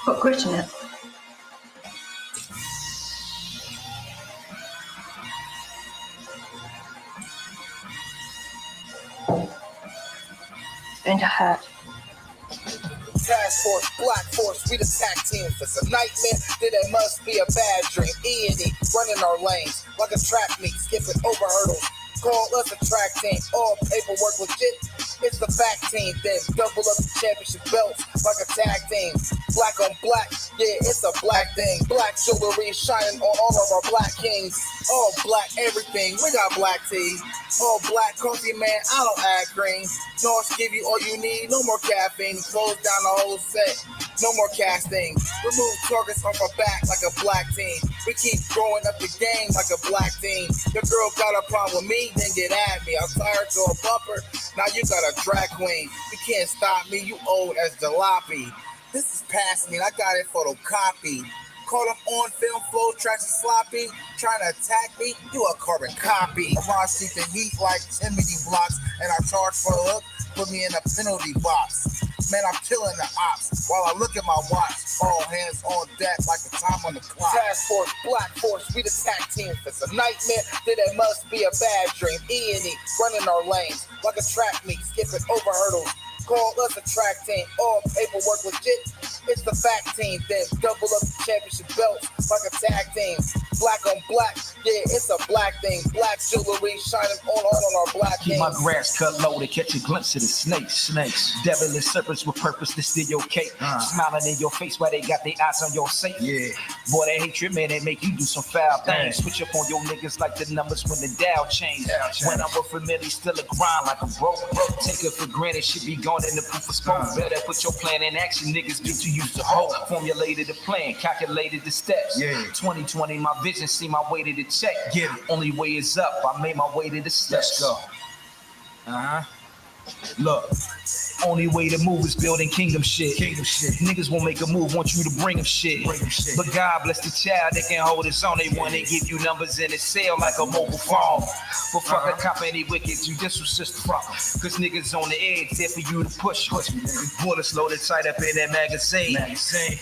Put grit in it. It's going to hurt. Task Force, Black Force, we the tag team. If it's a nightmare, then it must be a bad dream. E&E, running our lanes like a track meet, skipping over hurdles. Call us a track team, all paperwork legit. It's the fact team, then double up the championship belts like a tag team. Black on black, yeah, it's a black thing. Black jewelry shining on all of our black kings. All black everything, we got black tea. All black coffee, man, I don't add green. North give you all you need, no more caffeine. Close down the whole set, no more casting. Remove targets off our back like a black team. We keep growing up the game like a black team. Your girl got a problem with me, then get at me. I'm tired to a bumper, now you got a drag queen. You can't stop me, you old as jalopy. This is past me, and I got it photocopied. Caught up on film, flow tracks are sloppy. Trying to attack me, you a carbon copy. I see the heat like chimney blocks, and I charge for a look, put me in a penalty box. Man, I'm killing the ops while I look at my watch. All hands on deck like the time on the clock. Task Force, Black Force, we the tag team. If it's a nightmare, then it must be a bad dream. E&E, running our lanes like a track meet, skipping over hurdles. Call us a track team, all paperwork legit. It's the fact team, then double up the championship belts like a tag team. Black on black, yeah, it's a black thing. Black jewelry shining all on our black Keep kings. my grass cut low to catch a glimpse of the snakes. Devilish serpents with purpose to steal your cake. Smiling in your face while they got their eyes on your safe. Yeah. Boy, that hatred, man, they make you do some foul things. Switch up on your niggas like the numbers when the dial change. When I'm with familiar, still a grind like a broke. Take it for granted, shit be gone in the proof of smoke. Better put your plan in action, niggas get to use the whole. Formulated the plan, calculated the steps. 2020, my vision, see my way to the check. Get it. Only way is up, I made my way to the steps. Let's go. Look, only way to move is building kingdom shit. Niggas won't make a move, want you to bring them shit. But God bless the child that can hold his own. They want to give you numbers in his cell like a mobile phone. But fuck a cop, any wicked, you this was just fuck. Cause niggas on the edge, there for you to push. Bullets loaded tight up in that magazine.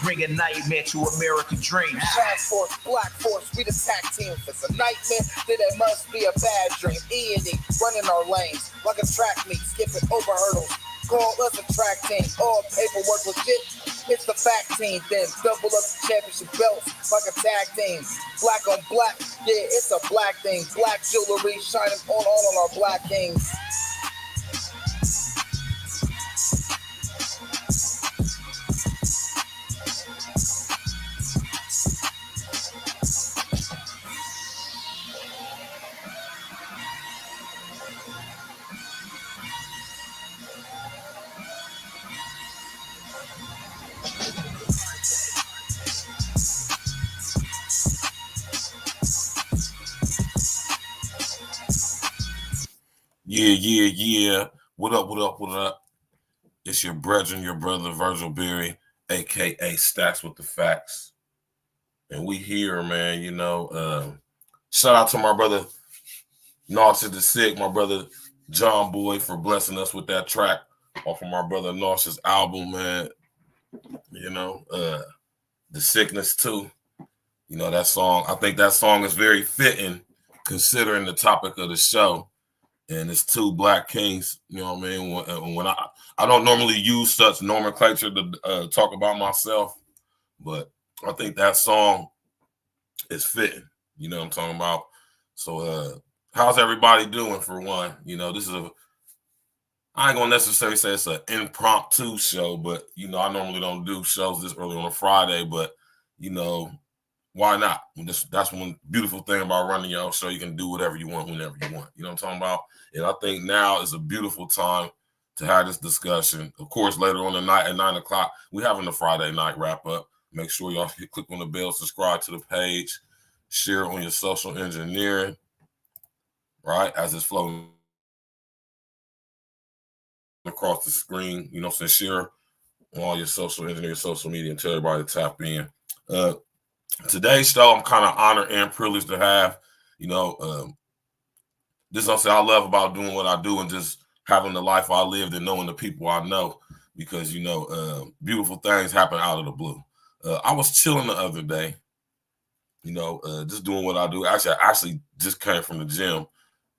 Bring a nightmare to American dreams. Task Force, Black Force, we the tag team. If it's a nightmare, then it must be a bad dream. E&E, running our lanes like a track meet, skipping over hurdles. Call us a track team, all paperwork legit. It's the fact team, then double up the championship belts like a tag team. Black on black, yeah, it's a black thing. Black jewelry shining all on our black kings. Yeah. What up? It's your brethren, your brother, Virgil Berry, a.k.a. Stacks with the Facts. And we here, man, you know. Shout out to my brother, Naughty the Sick, my brother, John Boy, for blessing us with that track off of my brother Naughty's album, man. You know, The Sickness too. You know, that song, I think that song is very fitting considering the topic of the show. And it's two black kings, you know what I mean? When I don't normally use such nomenclature to talk about myself, but I think that song is fitting, you know what I'm talking about? So how's everybody doing, for one? You know, this is I ain't gonna necessarily say it's an impromptu show, but, you know, I normally don't do shows this early on a Friday, but, you know, why not? That's one beautiful thing about running your own show. You can do whatever you want, whenever you want. You know what I'm talking about? And I think now is a beautiful time to have this discussion. Of course, later on the night at 9 o'clock, we're having the Friday night wrap up. Make sure y'all click on the bell, subscribe to the page, share on your social engineering, right? As it's flowing across the screen, you know, so share on all your social engineering, social media, and tell everybody to tap in. Today's show, I'm kind of honored and privileged to have, you know, this is what I love about doing what I do and just having the life I lived and knowing the people I know. because, you know, beautiful things happen out of the blue. I was chilling the other day, you know, just doing what I do. Actually, I actually just came from the gym,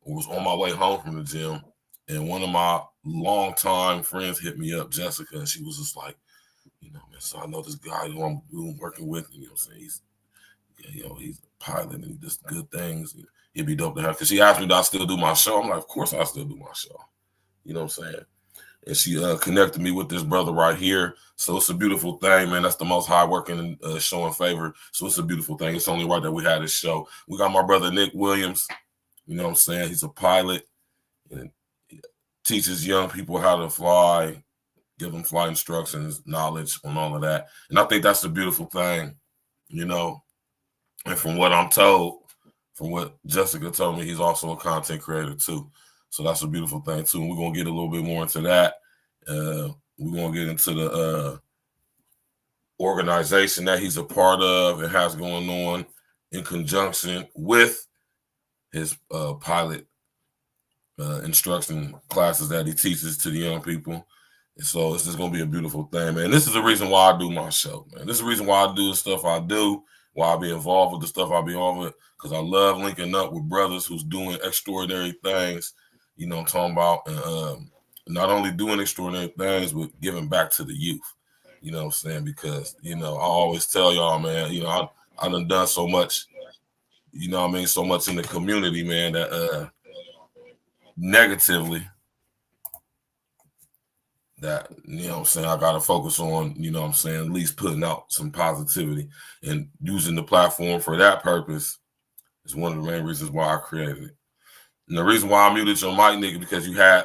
was on my way home from the gym, and one of my longtime friends hit me up, Jessica, and she was just like, you know, man, so I know this guy who I'm working with, you know what I'm saying? He's a pilot and he does good things. He'd be dope to have. Because she asked me, do I still do my show? I'm like, of course I still do my show. You know what I'm saying? And she connected me with this brother right here. So it's a beautiful thing, man. That's the most high working and showing favor. So it's a beautiful thing. It's only right that we had this show. We got my brother Nick Williams. You know what I'm saying? He's a pilot and teaches young people how to fly, give them flight instructions, knowledge on all of that. And I think that's the beautiful thing, you know. And from what I'm told, from what Jessica told me, he's also a content creator too. So that's a beautiful thing too. And we're going to get a little bit more into that. We're going to get into the organization that he's a part of and has going on in conjunction with his pilot instruction classes that he teaches to the young people. And so it's just going to be a beautiful thing, man. This is the reason why I do my show, man. This is the reason why I do the stuff I do, why I be involved with the stuff I be involved with, because I love linking up with brothers who's doing extraordinary things, you know what I'm talking about, not only doing extraordinary things, but giving back to the youth, you know what I'm saying, because, you know, I always tell y'all, man, you know, I done so much, you know what I mean, so much in the community, man, that negatively, that, you know what I'm saying, I got to focus on, you know what I'm saying, at least putting out some positivity, and using the platform for that purpose is one of the main reasons why I created it. And the reason why I muted your mic, nigga, because you had,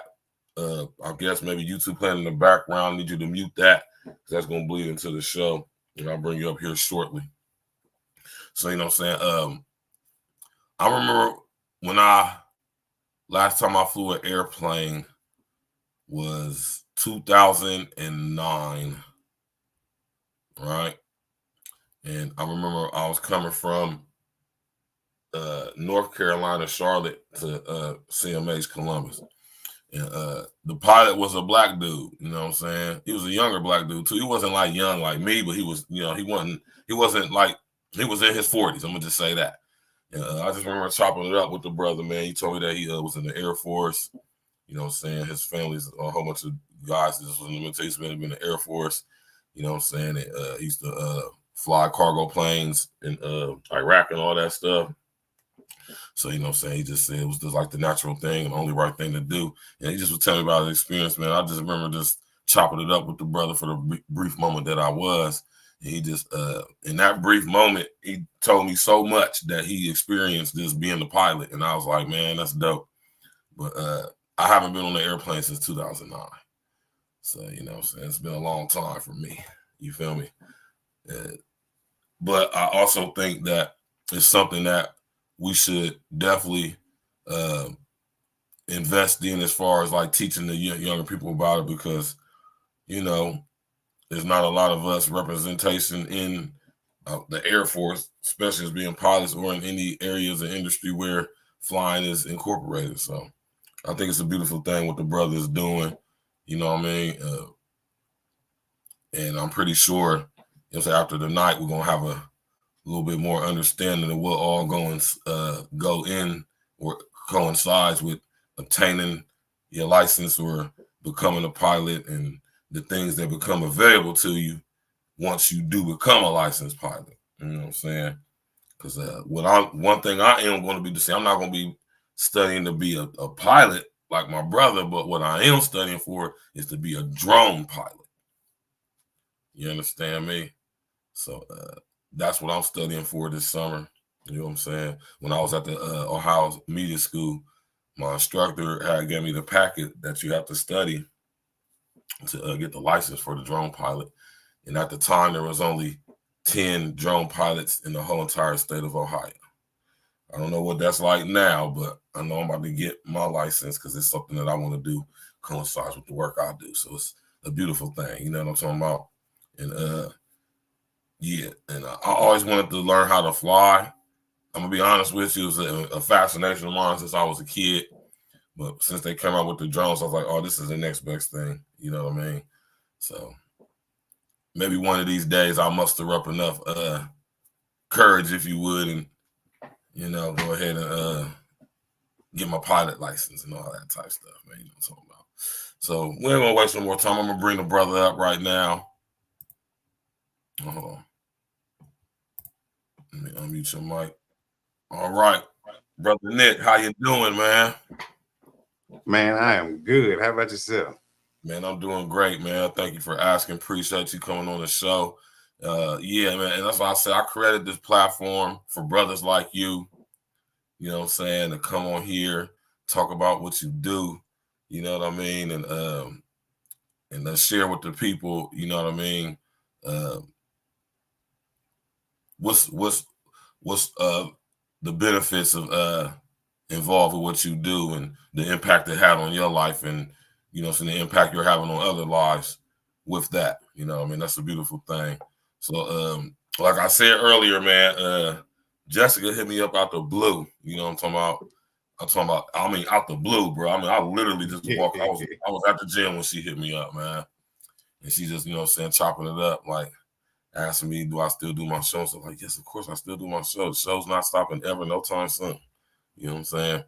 I guess maybe YouTube playing in the background. I need you to mute that, because that's going to bleed into the show, and I'll bring you up here shortly. So, you know what I'm saying, I remember when last time I flew an airplane was 2009, right? And I remember I was coming from North Carolina, Charlotte to CMH Columbus. And the pilot was a black dude, you know what I'm saying? He was a younger black dude too. He wasn't like young like me, but he was, you know, he wasn't like, he was in his 40s. I'm gonna just say that. And I just remember chopping it up with the brother, man. He told me that he was in the Air Force. You know what I'm saying? His family's a whole bunch of guys that just was in the military, been in the Air Force. You know what I'm saying? He used to fly cargo planes in Iraq and all that stuff. So, you know what I'm saying? He just said it was just like the natural thing and the only right thing to do. And he just was telling me about his experience, man. I just remember just chopping it up with the brother for the brief moment that I was. And he just, in that brief moment, he told me so much that he experienced just being the pilot. And I was like, man, that's dope. But I haven't been on the airplane since 2009. So, you know what I'm saying? It's been a long time for me. You feel me? But I also think that it's something that we should definitely invest in as far as like teaching the younger people about it, because, you know, there's not a lot of us representation in the Air Force, especially as being pilots or in any areas of industry where flying is incorporated. So I think it's a beautiful thing what the brother is doing, you know what I mean? And I'm pretty sure, you know, after the night, we're going to have a little bit more understanding of what all go in or coincides with obtaining your license or becoming a pilot, and the things that become available to you once you do become a licensed pilot. You know what I'm saying? Because one thing I am going to be saying, I'm not going to be studying to be a pilot like my brother, but what I am studying for is to be a drone pilot. You understand me? So that's what I'm studying for this summer. You know what I'm saying? When I was at the Ohio Media School, my instructor had gave me the packet that you have to study to get the license for the drone pilot. And at the time, there was only 10 drone pilots in the whole entire state of Ohio. I don't know what that's like now, but I know I'm about to get my license because it's something that I want to do, coincides with the work I do. So it's a beautiful thing. You know what I'm talking about? And yeah, and I always wanted to learn how to fly. I'm going to be honest with you, it was a fascination of mine since I was a kid. But since they came out with the drones, I was like, oh, this is the next best thing. You know what I mean? So maybe one of these days I'll muster up enough courage, if you would, and go ahead and get my pilot license and all that type of stuff, man. You know what I'm talking about. So we ain't gonna waste no more time. I'm gonna bring the brother up right now. Hold on. Let me unmute your mic. All right, brother Nick, how you doing, man? Man, I am good. How about yourself? Man, I'm doing great, man. Thank you for asking. Appreciate you coming on the show. Yeah, man, and that's why I said I created this platform for brothers like you, you know what I'm saying, to come on here, talk about what you do, you know what I mean, and share with the people, you know what I mean, what's the benefits of involved with what you do and the impact it had on your life, and so the impact you're having on other lives with that. I mean, that's a beautiful thing. So like I said earlier, man, Jessica hit me up out the blue. You know what I'm talking about? I mean, out the blue, bro. I mean, I literally just walked. I was at the gym when she hit me up, man. And she just, chopping it up, like asking me, do I still do my show? So I'm like, yes, of course I still do my show. The show's not stopping ever, no time soon. You know what I'm saying?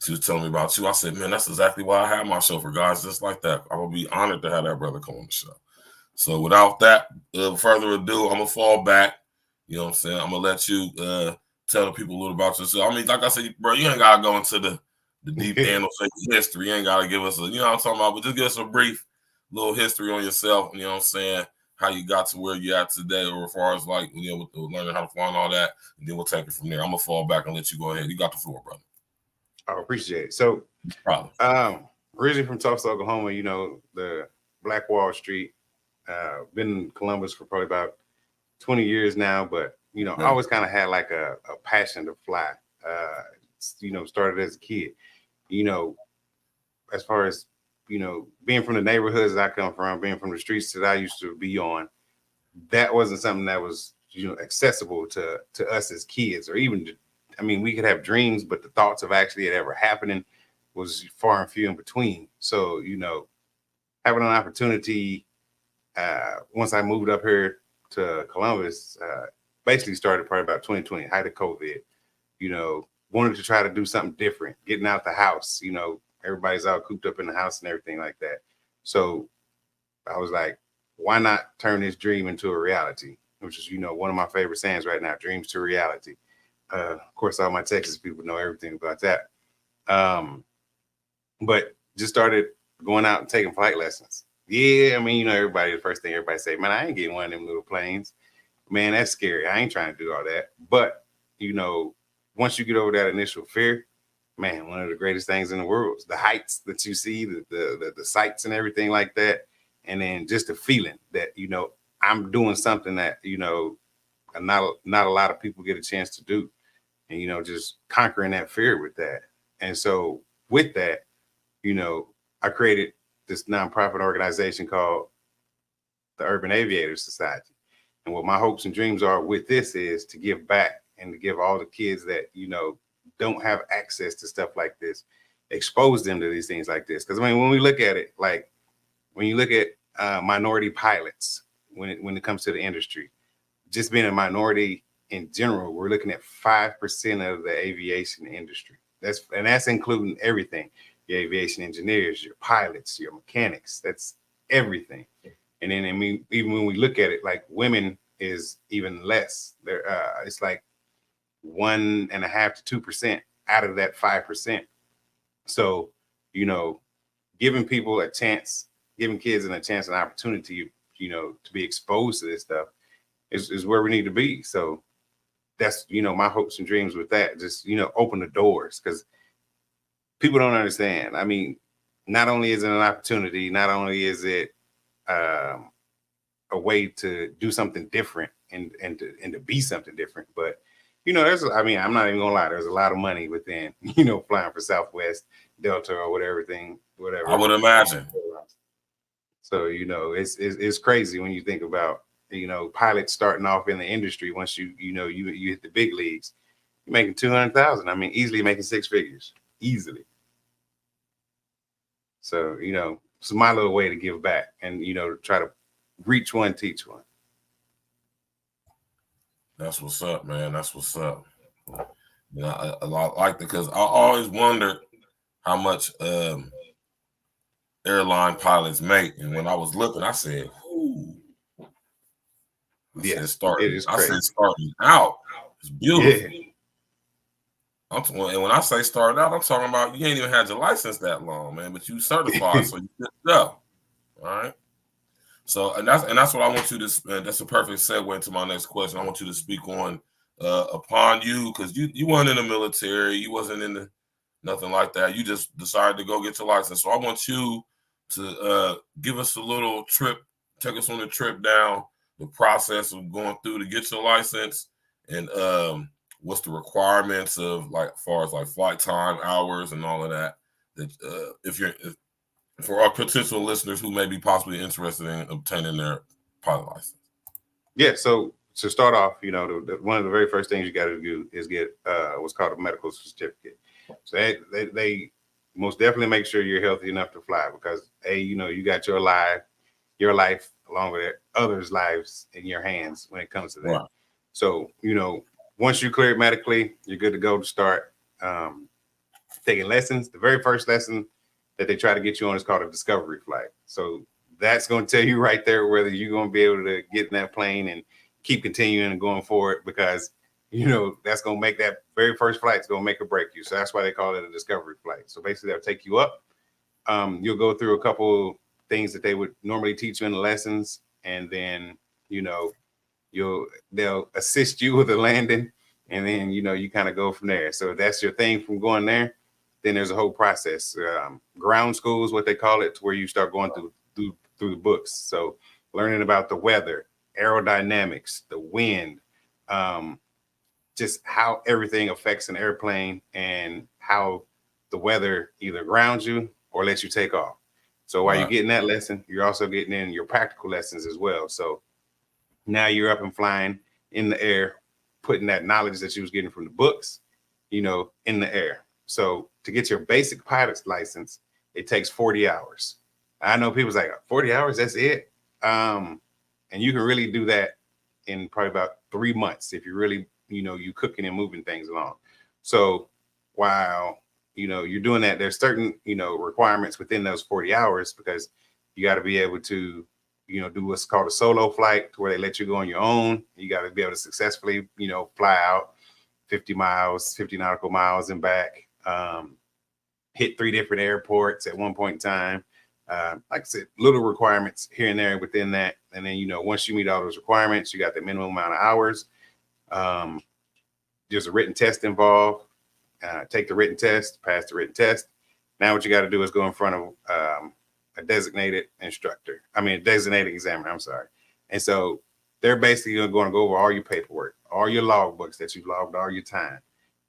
She was telling me about you. I said, man, that's exactly why I have my show, for guys just like that. I will be honored to have that brother come on the show. So without that, further ado, I'm going to fall back. You know what I'm saying? I'm going to let you tell the people a little about yourself. I mean, like I said, bro, you ain't got to go into the deep end of history. You ain't got to give us a, you know what I'm talking about, but just give us a brief little history on yourself, you know what I'm saying, how you got to where you're at today, or as far as like, with the learning how to fly and all that, and then we'll take it from there. I'm going to fall back and let you go ahead. You got the floor, brother. I appreciate it. So, originally from Tulsa, Oklahoma, the Black Wall Street. Been in Columbus for probably about 20 years now, but I always kind of had like a passion to fly. Started as a kid. As far as being from the neighborhoods that I come from, being from the streets that I used to be on, that wasn't something that was accessible to us as kids, or even we could have dreams, but the thoughts of actually it ever happening was far and few in between. So having an opportunity. Once I moved up here to Columbus, basically started probably about 2020, height of COVID, wanted to try to do something different, getting out the house, everybody's all cooped up in the house and everything like that. So I was like, why not turn this dream into a reality, which is, one of my favorite sayings right now, dreams to reality. Of course, all my Texas people know everything about that. But just started going out and taking flight lessons. Yeah, the first thing everybody say, man, I ain't getting one of them little planes. Man, that's scary. I ain't trying to do all that. But, once you get over that initial fear, man, one of the greatest things in the world is the heights that you see, the sights and everything like that. And then just the feeling that, I'm doing something that, not a lot of people get a chance to do. And, just conquering that fear with that. And so with that, I created this nonprofit organization called the Urban Aviators Society. And what my hopes and dreams are with this is to give back and to give all the kids that, don't have access to stuff like this, expose them to these things like this. Because when we look at it, like when you look at minority pilots, when it comes to the industry, just being a minority in general, we're looking at 5% of the aviation industry. That's including everything. Your aviation engineers, your pilots, your mechanics, that's everything. And then even when we look at it, like women is even less. There, it's like 1.5 to 2% out of that 5%. So, giving people a chance, giving kids a chance, an opportunity, to be exposed to this stuff is where we need to be. So that's, my hopes and dreams with that. Just, open the doors, because people don't understand. Not only is it an opportunity, not only is it a way to do something different and to be something different, but I'm not even gonna lie, there's a lot of money within, flying for Southwest, Delta, or whatever. I would imagine. So, it's crazy when you think about, pilots starting off in the industry. Once you hit the big leagues, you're making 200,000. Easily making six figures, easily. So, it's my little way to give back and, you know, try to reach one, teach one. That's what's up, man. That's what's up. You know, I like that because I always wondered how much airline pilots make, and when I was looking, I said, "Ooh." Yeah, starting. it is I crazy. said starting out. It's beautiful. Yeah. And when I say starting out, I'm talking about you ain't even had your license that long, man, but you certified, so you good to go. All right. So and that's what I want you to. That's a perfect segue into my next question. I want you to speak on upon you because you weren't in the military, you wasn't in the nothing like that. You just decided to go get your license. So I want you to give us a little trip, take us on a trip down the process of going through to get your license and what's the requirements of like as far as like flight time, hours, and all of that. That for our potential listeners who may be possibly interested in obtaining their pilot license. Yeah. So to start off, you know, one of the very first things you got to do is get what's called a medical certificate. So they most definitely make sure you're healthy enough to fly because you know, you got your life along with others' lives in your hands when it comes to that. Right. So, you know, once you clear it medically, you're good to go to start taking lessons. The very first lesson that they try to get you on is called a discovery flight. So that's going to tell you right there whether you're going to be able to get in that plane and keep continuing and going forward because, you know, that's going to make that very first flight is going to make or break you. So that's why they call it a discovery flight. So basically they'll take you up. You'll go through a couple things that they would normally teach you in the lessons. And then, you know, they'll assist you with the landing. And then, you know, you kind of go from there. So that's your thing from going there. Then there's a whole process. Ground school is what they call it, to where you start going through the books. So learning about the weather, aerodynamics, the wind, just how everything affects an airplane and how the weather either grounds you or lets you take off. So while you're getting that lesson, you're also getting in your practical lessons as well. So now you're up and flying in the air, putting that knowledge that you was getting from the books, you know, in the air. So to get your basic pilot's license, it takes 40 hours. I know people's like 40 hours, that's it. And you can really do that in probably about 3 months if you really, you know, you cooking and moving things along. So while, you know, you're doing that, there's certain, you know, requirements within those 40 hours because you got to be able to, you know, do what's called a solo flight to where they let you go on your own. You got to be able to successfully, you know, fly out 50 nautical miles and back. Hit 3 different airports at one point in time. Like I said, little requirements here and there within that. And then, you know, once you meet all those requirements, you got the minimum amount of hours. There's a written test involved. Take the written test, pass the written test. Now what you got to do is go in front of a designated examiner, I'm sorry. And so they're basically going to go over all your paperwork, all your logbooks that you've logged all your time.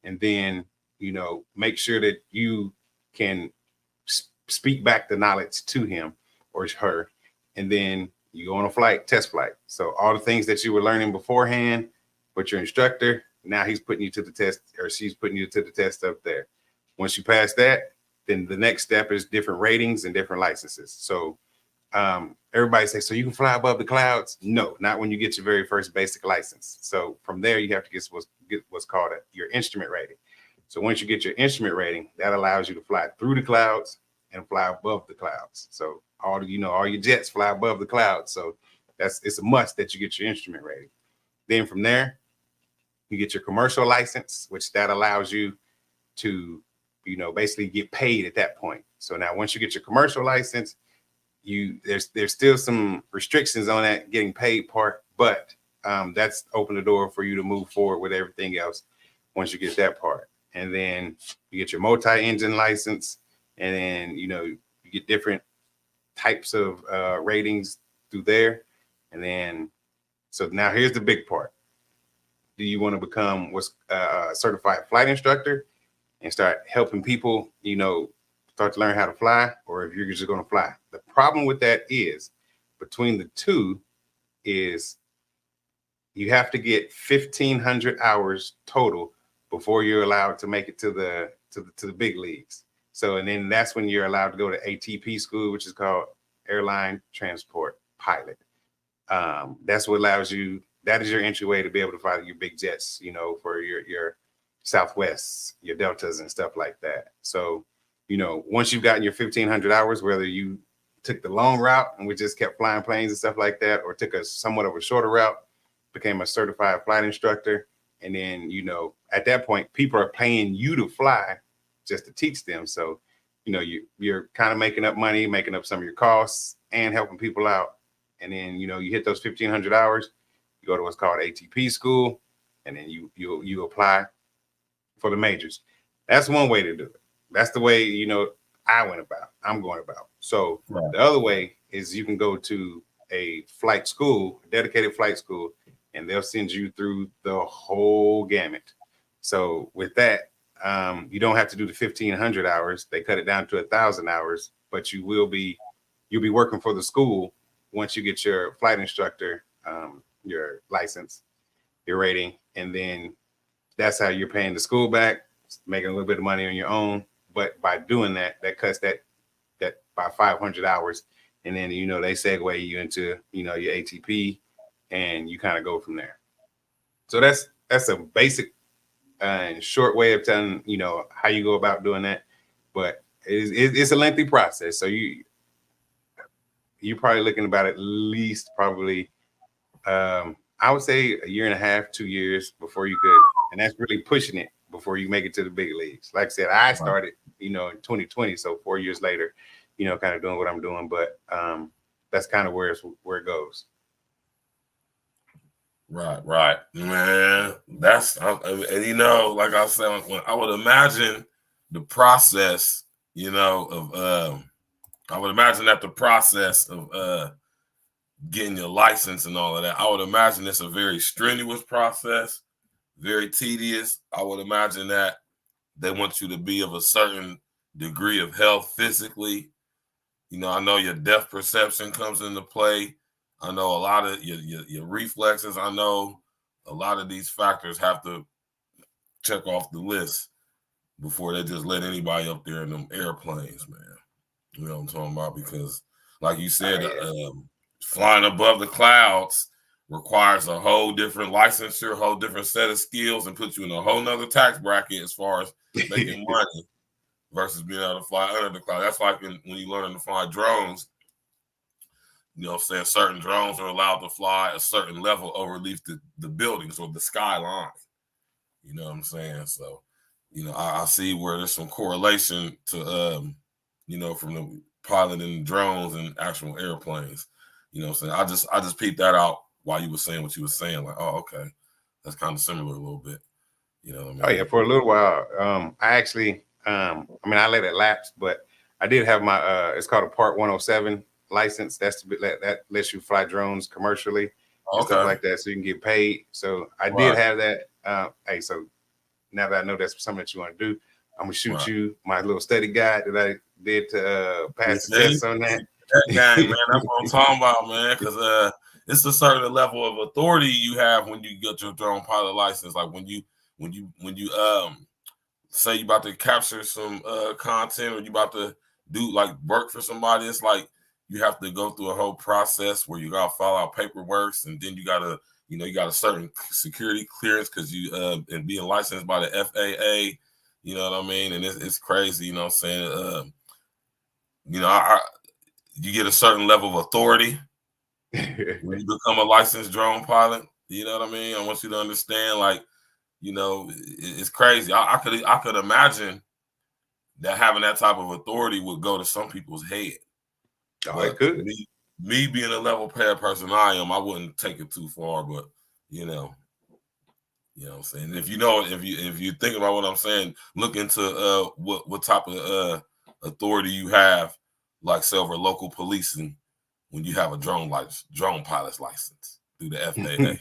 And then, you know, make sure that you can speak back the knowledge to him or her. And then you go on a test flight. So all the things that you were learning beforehand with your instructor, now he's putting you to the test, or she's putting you to the test up there. Once you pass that, then the next step is different ratings and different licenses. So everybody says, so you can fly above the clouds? No, not when you get your very first basic license. So from there, you have to get what's called your instrument rating. So once you get your instrument rating, that allows you to fly through the clouds and fly above the clouds. So all your jets fly above the clouds. So it's a must that you get your instrument rating. Then from there, you get your commercial license, which that allows you to, you know, basically get paid at that point. So now once you get your commercial license, there's still some restrictions on that getting paid part, but that's open the door for you to move forward with everything else once you get that part. And then you get your multi-engine license, and then, you know, you get different types of ratings through there. And then, so now here's the big part. Do you want to become what's a certified flight instructor and start helping people, you know, start to learn how to fly, or if you're just going to fly? The problem with that is between the two is you have to get 1,500 hours total before you're allowed to make it to the big leagues. So, and then that's when you're allowed to go to ATP school, which is called airline transport pilot. That's what allows you. That is your entryway to be able to fly your big jets, you know, for your Southwests, your Deltas and stuff like that. So, you know, once you've gotten your 1,500 hours, whether you took the long route and we just kept flying planes and stuff like that, or took a somewhat of a shorter route, became a certified flight instructor. And then, you know, at that point, people are paying you to fly just to teach them. So, you know, you're kind of making up money, making up some of your costs and helping people out. And then, you know, you hit those 1,500 hours, you go to what's called ATP school, and then you apply for the majors. That's one way to do it. That's the way, you know, I'm going about. So right. The other way is you can go to a flight school, a dedicated flight school, and they'll send you through the whole gamut. So with that, you don't have to do the 1,500 hours. They cut it down to 1,000 hours, but you'll be working for the school once you get your flight instructor, your license, your rating, and then that's how you're paying the school back, making a little bit of money on your own. But by doing that, that cuts that by 500 hours. And then, you know, they segue you into, you know, your ATP and you kind of go from there. So that's a basic and short way of telling, you know, how you go about doing that. But it's a lengthy process. So you're probably looking about at least probably, I would say a year and a half, 2 years before you could, and that's really pushing it before you make it to the big leagues. Like I said, I started, you know, in 2020. So 4 years later, you know, kind of doing what I'm doing, but that's kind of where it goes. Right, man. And you know, like I said, when I would imagine the process, you know, of I would imagine that the process of getting your license and all of that, I would imagine it's a very strenuous process, very tedious. I would imagine that they want you to be of a certain degree of health physically. You know, I know your depth perception comes into play. I know a lot of your reflexes. I know a lot of these factors have to check off the list before they just let anybody up there in them airplanes, man. You know what I'm talking about? Because, like you said, flying above the clouds requires a whole different licensure, a whole different set of skills, and puts you in a whole nother tax bracket as far as making money versus being able to fly under the cloud. That's like when you learn to fly drones. You know what I'm saying? Certain drones are allowed to fly a certain level over at least the buildings or the skyline. You know what I'm saying? So, you know, I see where there's some correlation to, you know, from the piloting drones and actual airplanes. You know what I'm saying? I just peeped that out while you were saying what you were saying. Like, oh, okay. That's kind of similar a little bit. You know what I mean? Oh, yeah. For a little while, I actually, I let it lapse, but I did have my, it's called a Part 107 license. That lets you fly drones commercially and stuff like that, so you can get paid. So I did have that. Hey, so now that I know that's something that you want to do, I'm gonna shoot you my little study guide that I did to pass the test on that. That guy, man, that's what I'm talking about, man. Because it's a certain level of authority you have when you get your drone pilot license. Like when you say you about to capture some content or you about to do like work for somebody, it's like you have to go through a whole process where you gotta file out paperwork, and then you got a certain security clearance because you and being licensed by the FAA, you know what I mean? And it's crazy, you know what I'm saying? You know, you get a certain level of authority when you become a licensed drone pilot. You know what I mean? I want you to understand, like, you know, it's crazy. I could imagine that having that type of authority would go to some people's head. Oh, it could. Me being a level paid person I wouldn't take it too far, but you know what I'm saying. If you think about what I'm saying, look into what type of authority you have, like say over local policing when you have a drone pilot's license through the FAA.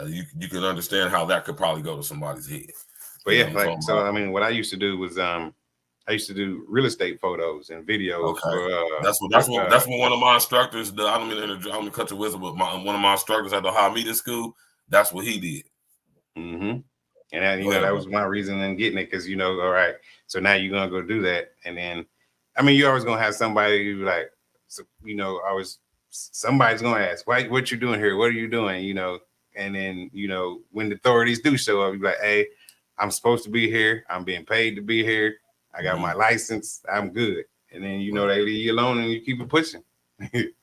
You can understand how that could probably go to somebody's head. But yeah, like so. I mean, what I used to do was I used to do real estate photos and videos. Okay. That's what one of my instructors. I don't mean to cut your wisdom, but one of my instructors at the high media school. That's what he did. Mm-hmm. And that, that was my reason in getting it, because all right, so now you're gonna go do that, and then I mean, you're always gonna have somebody who like, you know, always somebody's gonna ask, "Why? What you doing here? What are you doing?" You know, and then you know when the authorities do show up, you're like, "Hey, I'm supposed to be here. I'm being paid to be here. I got my license. I'm good." And then you know they leave you alone and you keep it pushing. Hit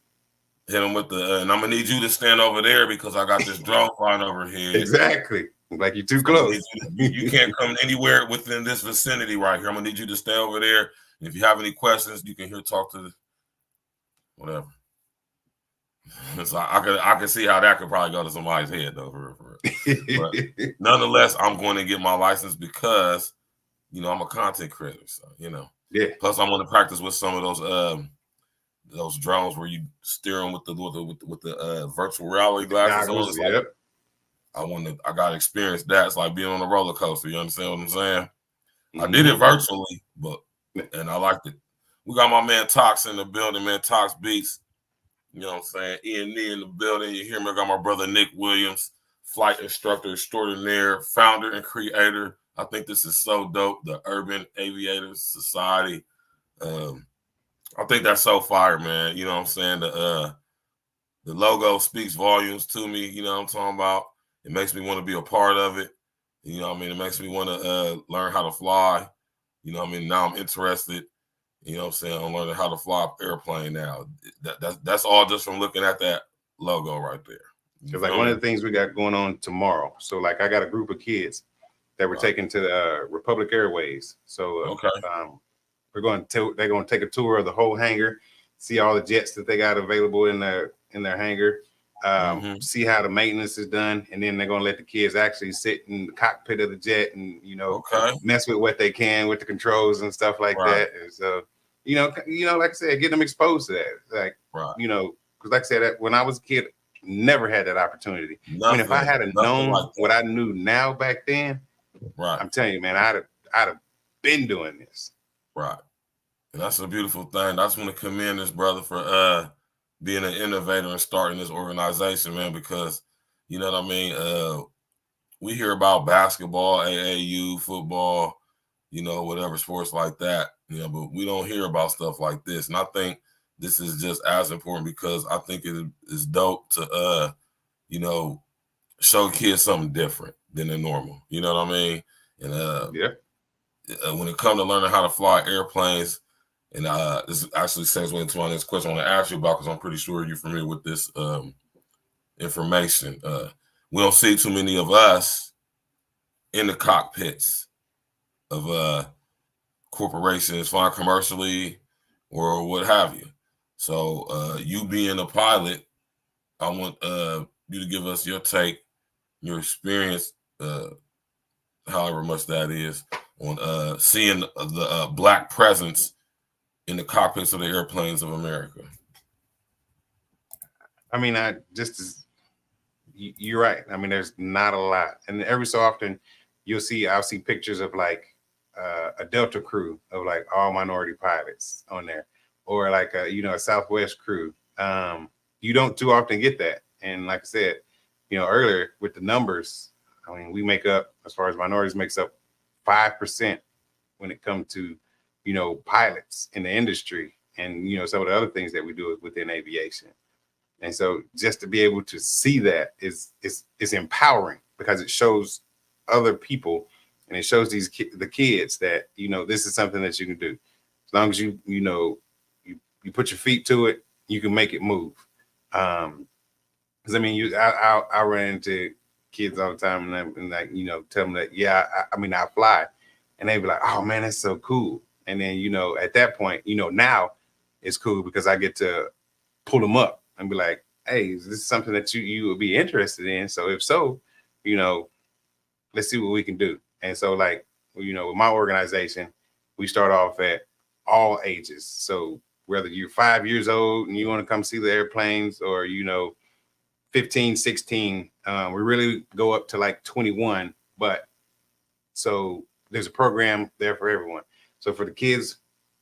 them with the, and I'm gonna need you to stand over there because I got this drone flying over here. Exactly. Like you're too close. You can't come anywhere within this vicinity right here. I'm gonna need you to stay over there. And if you have any questions, you can here talk to the whatever. So I can see how that could probably go to somebody's head though. But nonetheless, I'm going to get my license because you know I'm a content creator. So you know. Yeah. Plus, I'm going to practice with some of those drones where you steer them with the virtual reality glasses on. Yep. I got to experience that. It's like being on a roller coaster. You understand what I'm saying? I did it virtually, and I liked it. We got my man Tox in the building, man. Tox Beats. You know what I'm saying? Ian Nee in the building. You hear me? I got my brother Nick Williams, flight instructor extraordinaire, founder and creator. I think this is so dope. The Urban Aviators Society. I think that's so fire, man. You know what I'm saying? The logo speaks volumes to me. You know what I'm talking about? It makes me want to be a part of it. You know what I mean? It makes me want to learn how to fly. You know what I mean? Now I'm interested. You know what I'm saying? I'm learning how to fly an airplane now. That's all just from looking at that logo right there. It's like one of the things we got going on tomorrow. So like I got a group of kids that were taken to the Republic Airways. So they're going to take a tour of the whole hangar, see all the jets that they got available in their hangar, see how the maintenance is done, and then they're going to let the kids actually sit in the cockpit of the jet and you know mess with what they can with the controls and stuff like that. And so you know, like I said, get them exposed to that. Like you know, because like I said, when I was a kid, never had that opportunity. I mean, if I had known like what I knew now back then, I'm telling you, man, I'd have been doing this. Right. And that's a beautiful thing. I just want to commend this brother for being an innovator and starting this organization, man, because you know what I mean? We hear about basketball, AAU, football, you know, whatever sports like that, you know, but we don't hear about stuff like this. And I think this is just as important because I think it is dope to you know, show kids something different than the normal. You know what I mean? And when it comes to learning how to fly airplanes, and this actually segues into my next question I want to ask you about because I'm pretty sure you're familiar with this information. We don't see too many of us in the cockpits of corporations flying commercially or what have you. So you being a pilot, I want you to give us your take, your experience, however much that is, on seeing the Black presence in the cockpits of the airplanes of America. I mean, you're right. I mean, there's not a lot, and every so often I'll see pictures of like a Delta crew of like all minority pilots on there, or like a Southwest crew. You don't too often get that, and like I said, earlier with the numbers, I mean, we make up, as far as minorities, makes up 5% when it comes to pilots in the industry, and some of the other things that we do within aviation. And so just to be able to see that is empowering, because it shows other people, and it shows the kids that this is something that you can do. As long as you put your feet to it, you can make it move. Because I mean, I run into kids all the time, and tell them that I fly, and they be like, "Oh man, that's so cool." And then at that point, now it's cool because I get to pull them up and be like, "Hey, is this something that you would be interested in? So if so, let's see what we can do." And so like, with my organization, we start off at all ages. So whether you're 5 years old and you want to come see the airplanes, or 15, 16, we really go up to like 21. But so there's a program there for everyone. So for the kids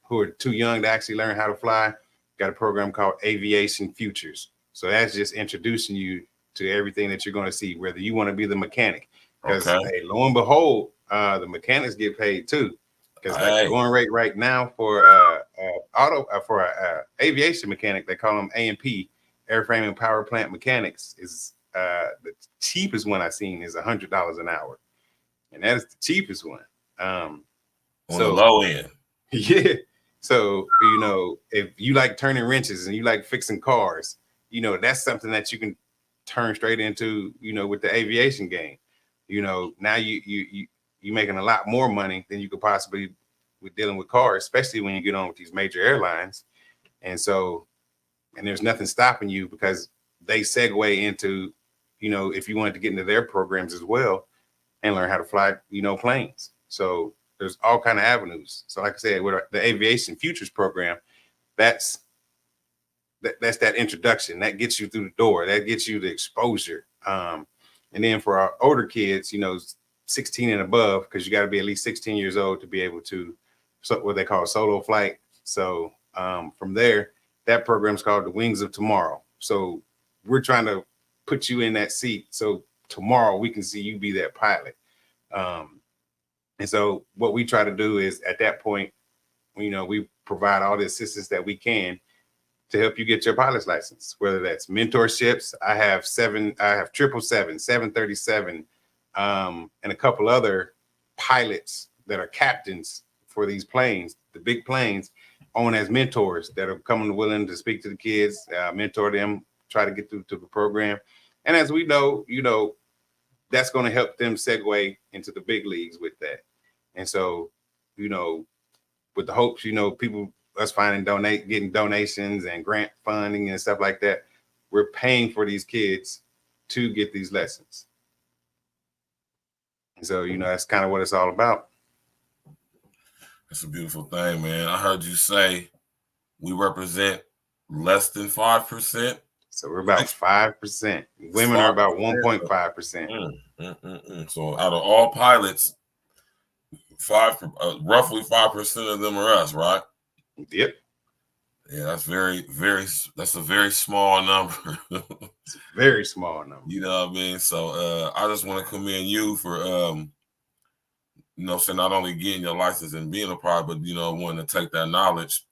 who are too young to actually learn how to fly, got a program called Aviation Futures. So that's just introducing you to everything that you're going to see, whether you want to be the mechanic. Because hey, lo and behold, the mechanics get paid too. Because like the going rate right now for aviation mechanic, they call them A&P, airframe and power plant mechanics, is the cheapest one I've seen is $100 an hour, and that is the cheapest one. On the low end. Yeah. So, you know, if you like turning wrenches and you like fixing cars, you know, that's something that you can turn straight into, you know, with the aviation game. You know, now you're making a lot more money than you could possibly with dealing with cars, especially when you get on with these major airlines. And so, and there's nothing stopping you because they segue into, you know, if you wanted to get into their programs as well and learn how to fly, you know, planes. So there's all kind of avenues. So like I said, with the Aviation Futures program, that's that introduction that gets you through the door, that gets you the exposure. And then for our older kids, you know, 16 and above, because you got to be at least 16 years old to be able to, so what they call solo flight. So from there, that program is called the Wings of Tomorrow. So we're trying to put you in that seat. So tomorrow we can see you be that pilot. And so what we try to do is at that point, you know, we provide all the assistance that we can to help you get your pilot's license, whether that's mentorships. I have 777, 737, and a couple other pilots that are captains for these planes, the big planes, on as mentors that are coming willing to speak to the kids, mentor them, try to get through to the program. And as we know, you know, that's going to help them segue into the big leagues with that. And so, you know, with the hopes, you know, people, us getting donations and grant funding and stuff like that, we're paying for these kids to get these lessons. And so, you know, that's kind of what it's all about. That's a beautiful thing, man. I heard you say we represent less than 5%. So we're about 5%. Women are about 1.5%. So out of all pilots, roughly 5% of them are us, right? Yep. Yeah, that's that's a very small number. It's a very small number. You know what I mean? So I just want to commend you for you know, so not only getting your license and being a pilot, but you know, wanting to take that knowledge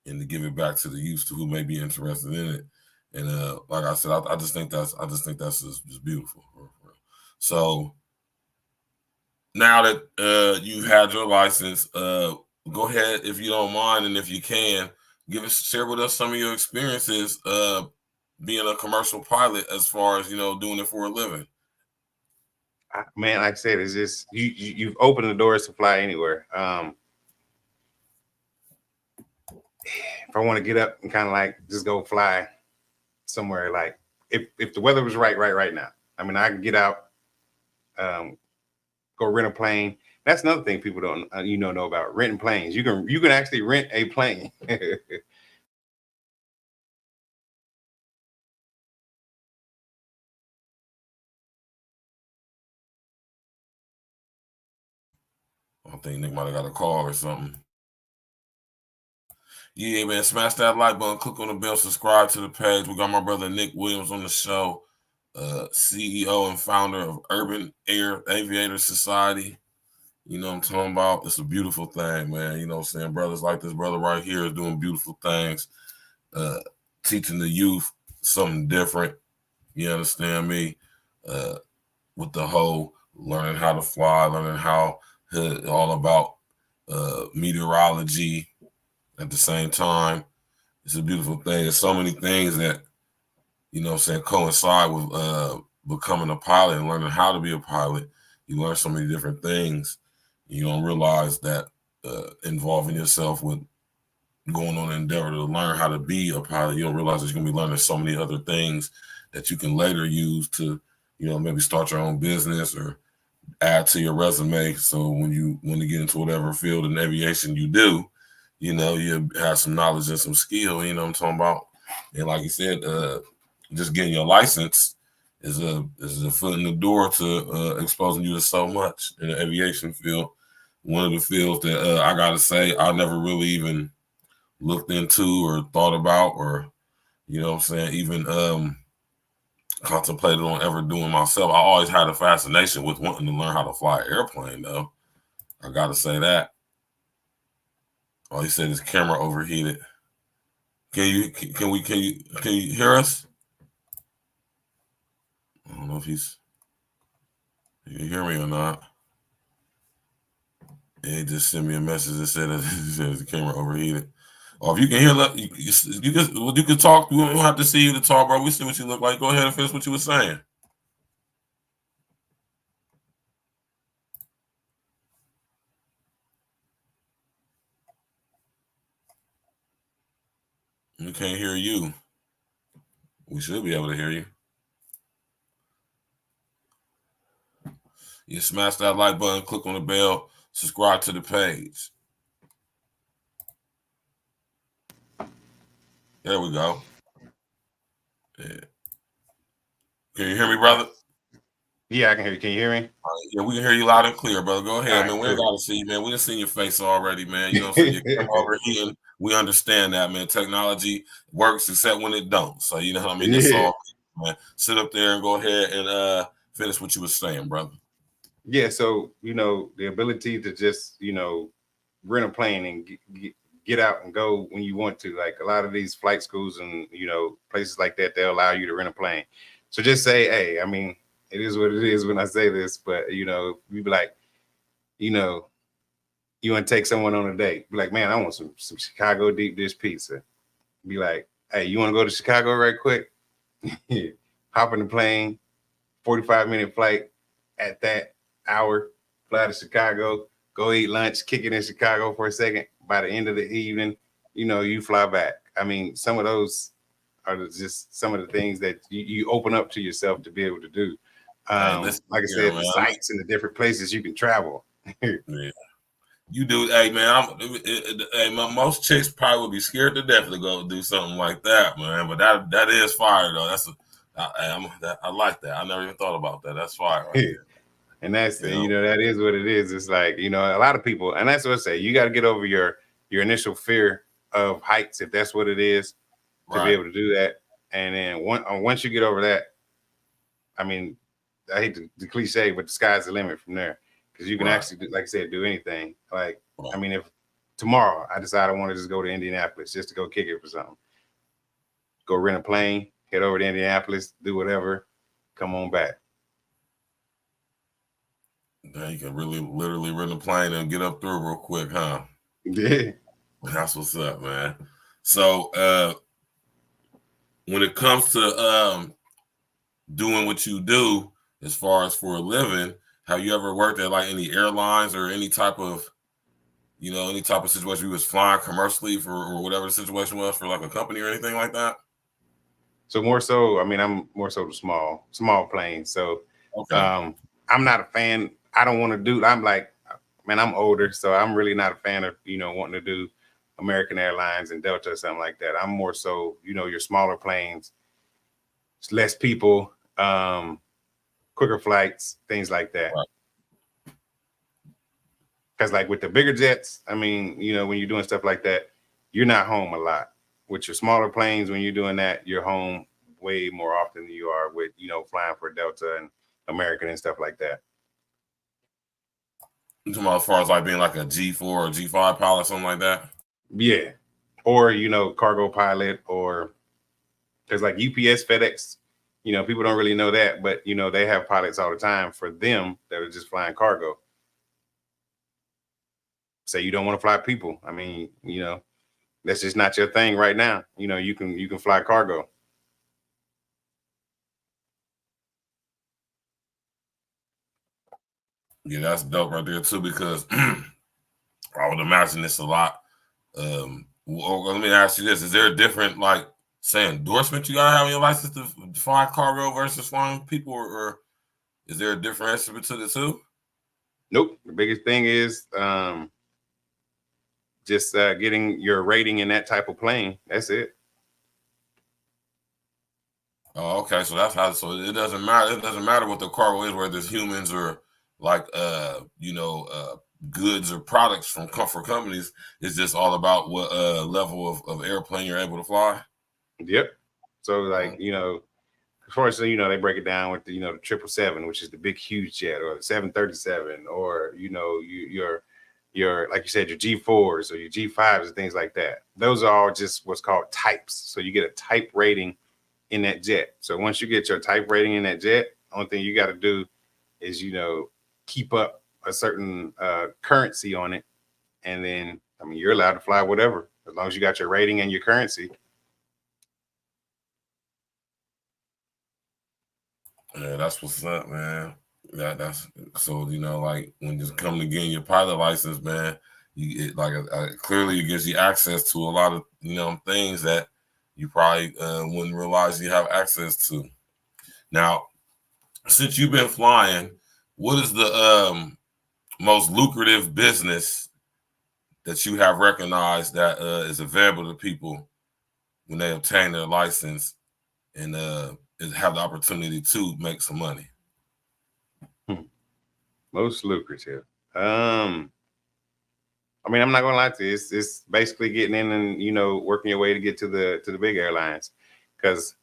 and to give it back to the youth who may be interested in it. And like I said, I just think that's just beautiful. So now that you've had your license, go ahead, if you don't mind, and if you can, share with us some of your experiences being a commercial pilot, as far as, you know, doing it for a living. Man, like I said, it's just you've opened the doors to fly anywhere. If I want to get up and kind of like just go fly somewhere, like if the weather was right now, I mean, I can get out, go rent a plane. That's another thing people don't know about renting planes. You can actually rent a plane. I think Nick might have got a call or something. Yeah, man, smash that like button, click on the bell, subscribe to the page. We got my brother Nick Williams on the show, CEO and founder of Urban Air Aviator Society. You know what I'm talking about? It's a beautiful thing, man. You know what I'm saying? Brothers like this brother right here is doing beautiful things, teaching the youth something different. You understand me? With the whole learning how to fly, learning how all about meteorology at the same time. It's a beautiful thing. There's so many things that, you know what I'm saying, coincide with becoming a pilot and learning how to be a pilot. You learn so many different things. You don't realize that involving yourself with going on an endeavor to learn how to be a pilot, you don't realize that you're going to be learning so many other things that you can later use to, you know, maybe start your own business or add to your resume. So when you want to get into whatever field in aviation you do, you know, you have some knowledge and some skill, you know what I'm talking about? And like you said, just getting your license is a foot in the door to exposing you to so much in the aviation field. One of the fields that I got to say, I never really even looked into or thought about, or, you know what I'm saying, even contemplated on ever doing myself. I always had a fascination with wanting to learn how to fly an airplane, though. I gotta say that. Oh, he said his camera overheated. Can you hear us? I don't know if he can hear me or not. Yeah, he just sent me a message that said that his camera overheated. Or if you can hear, you can talk. We don't have to see you to talk, bro. We see what you look like. Go ahead and finish what you were saying. We can't hear you. We should be able to hear you. You smash that like button, click on the bell, subscribe to the page. There we go. Yeah. Can you hear me, brother? Yeah, I can hear you. Can you hear me? Yeah, we can hear you loud and clear, brother. Go ahead, man. Right, We ain't got to see you, man. We done seen your face already, man. You know what I'm saying? Your camera overheating. We understand that, man. Technology works except when it don't. So, you know what I mean? That's all, man. Sit up there and go ahead and finish what you were saying, brother. Yeah, so, the ability to just, rent a plane and get out and go when you want to. Like a lot of these flight schools and, places like that, they'll allow you to rent a plane. So just say, hey, I mean, it is what it is when I say this, but, we be like, you want to take someone on a date. Be like, man, I want some Chicago deep dish pizza. Be like, hey, you want to go to Chicago right quick? Hop in the plane, 45-minute flight at that hour, fly to Chicago, go eat lunch, kick it in Chicago for a second. By the end of the evening, you fly back. I mean, some of those are just some of the things that you open up to yourself to be able to do. Like I said, the sites and the different places you can travel. Yeah. You do, hey man. Most chicks probably would be scared to death to go do something like that, man. But that is fire though. I like that. I never even thought about that. That's fire right there. And that's that is what it is. It's like a lot of people, and that's what I say. You got to get over your initial fear of heights, if that's what it is, to be able to do that. And then once you get over that, I mean, I hate the cliche, but the sky's the limit from there. Because you can actually, like I said, do anything. Like, I mean, if tomorrow I decide I want to just go to Indianapolis just to go kick it for something, go rent a plane, head over to Indianapolis, do whatever, come on back. Yeah, you can literally rent a plane and get up through real quick, huh? Yeah. That's what's up, man. So when it comes to doing what you do as far as for a living, have you ever worked at like any airlines or any type of situation you was flying commercially for or whatever the situation was for like a company or anything like that? So more so, I mean, I'm more so the small planes. So I'm not a fan. I don't want to do, I'm like, man, I'm older, so I'm really not a fan of, wanting to do American Airlines and Delta or something like that. I'm more so, your smaller planes, less people, quicker flights, things like that. Because like with the bigger jets, I mean, when you're doing stuff like that, you're not home a lot. With your smaller planes, when you're doing that, you're home way more often than you are with, flying for Delta and American and stuff like that. You talking about as far as like being like a G4 or G5 pilot, something like that? Yeah. Or, cargo pilot, or there's like UPS, FedEx, people don't really know that, but, they have pilots all the time for them that are just flying cargo. Say you don't want to fly people. I mean, that's just not your thing right now. You can fly cargo. Yeah, that's dope right there too, because I would imagine it's a lot. Let me ask you this: is there a different, like, say, endorsement you gotta have on your license to fly cargo versus flying people, or is there a difference between the two? Nope. The biggest thing is just getting your rating in that type of plane. That's it. Oh, okay. So that's how. So it doesn't matter. It doesn't matter what the cargo is, whether it's humans or like goods or products from comfort companies. It's just all about what level of airplane you're able to fly. Yep. So like as far as they break it down with the 777, which is the big huge jet, or the 737, or your your, like you said, your G4s or your G5s and things like that. Those are all just what's called types. So you get a type rating in that jet. So once you get your type rating in that jet, only thing you got to do is, you know, keep up a certain currency on it. And then, I mean, you're allowed to fly whatever, as long as you got your rating and your currency. Yeah, that's what's up, man. That's so, you know, like when you come to getting your pilot license, man, you get like clearly it gives you access to a lot of, you know, things that you probably wouldn't realize you have access to. Now, since you've been flying, what is the most lucrative business that you have recognized that is available to people when they obtain their license and have the opportunity to make some money? Most lucrative. I mean, I'm not gonna lie to you. It's basically getting in and, you know, working your way to get to the big airlines. Because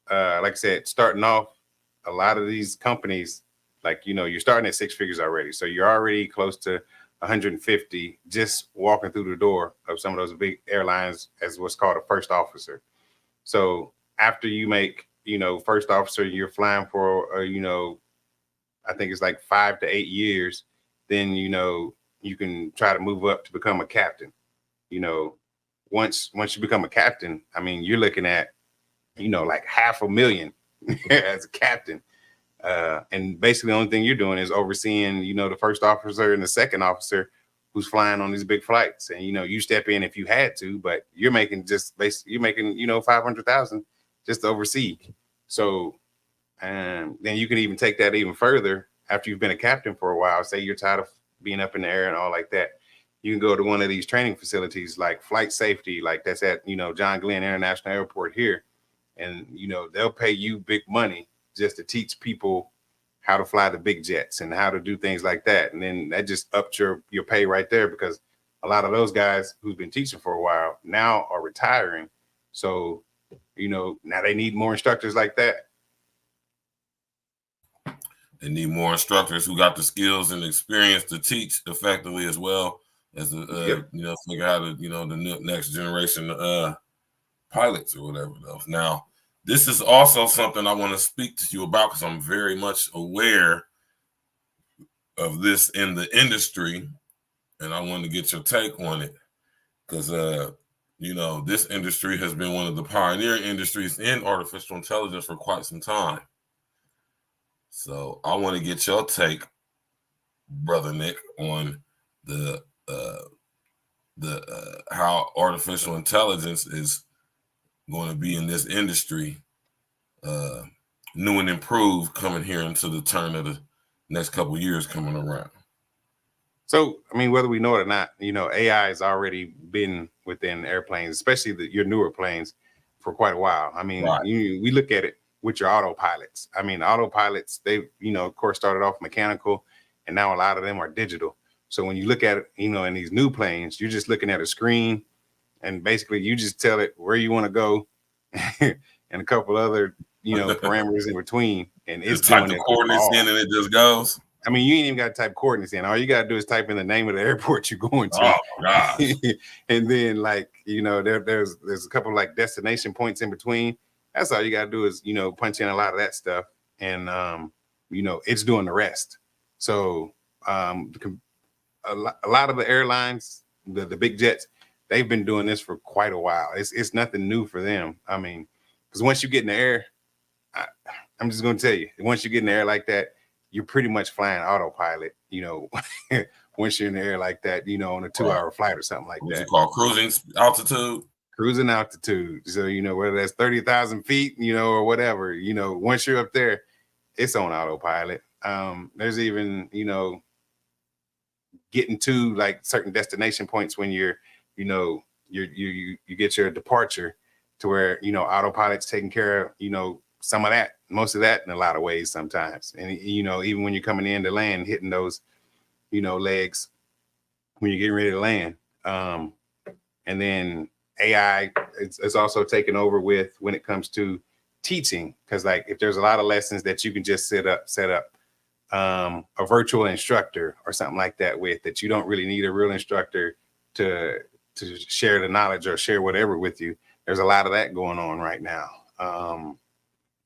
like I said, starting off, a lot of these companies, like, you know, you're starting at 6 figures already. So you're already close to 150 just walking through the door of some of those big airlines as what's called a first officer. So after you make, you know, first officer, you're flying for, you know, I think it's like 5 to 8 years. Then, you know, you can try to move up to become a captain. You know, once you become a captain, I mean, you're looking at, you know, like $500,000 as a captain. And basically the only thing you're doing is overseeing, you know, the first officer and the second officer who's flying on these big flights. And, you know, you step in if you had to, but you're making just basically, you're making, you know, 500,000 just to oversee. So then you can even take that even further after you've been a captain for a while. Say you're tired of being up in the air and all like that. You can go to one of these training facilities like flight safety, like that's at, you know, John Glenn International Airport here. And, you know, they'll pay you big money just to teach people how to fly the big jets and how to do things like that. And then that just upped your pay right there, because a lot of those guys who've been teaching for a while now are retiring. So, you know, now they need more instructors like that. They need more instructors who got the skills and experience to teach effectively, as well as the you know, figure out the, you know, the next generation pilots or whatever else. Now, this is also something I want to speak to you about, because I'm very much aware of this in the industry, and I want to get your take on it, because you know, this industry has been one of the pioneering industries in artificial intelligence for quite some time. So I want to get your take, Brother Nick, on the how artificial intelligence is going to be in this industry, new and improved, coming here into the turn of the next couple of years coming around. So, I mean, whether we know it or not, you know, AI has already been within airplanes, especially your newer planes, for quite a while. I mean, Right. we look at it with your autopilots. I mean, autopilots, they, you know, of course, started off mechanical, and now a lot of them are digital. So when you look at it, you know, in these new planes, you're just looking at a screen, and basically you just tell it where you want to go and a couple other, you know, parameters in between, and it's Just type doing the it coordinates all. in and it just goes. I mean, you ain't even got to type coordinates in. All you got to do is type in the name of the airport you're going to. Oh gosh. And then, like, you know, there's a couple of like destination points in between. That's all you got to do is, you know, punch in a lot of that stuff, and you know, it's doing the rest. So a lot of the airlines, the big jets, they've been doing this for quite a while. It's nothing new for them. I mean, because once you get in the air, I'm just going to tell you, once you get in the air like that, you're pretty much flying autopilot, you know, once you're in the air like that, you know, on a 2-hour flight or something like What's that. it called? Cruising altitude? Cruising altitude. So, you know, whether that's 30,000 feet, you know, or whatever, you know, once you're up there, it's on autopilot. There's even, you know, getting to like certain destination points when you're, you know, you get your departure to where, you know, autopilot's taking care of, you know, some of that, most of that in a lot of ways sometimes. And, you know, even when you're coming in to land, hitting those, you know, legs when you're getting ready to land. And then AI, it's also taken over with when it comes to teaching. Because like if there's a lot of lessons that you can just set up a virtual instructor or something like that with, that you don't really need a real instructor to share the knowledge or share whatever with you. There's a lot of that going on right now.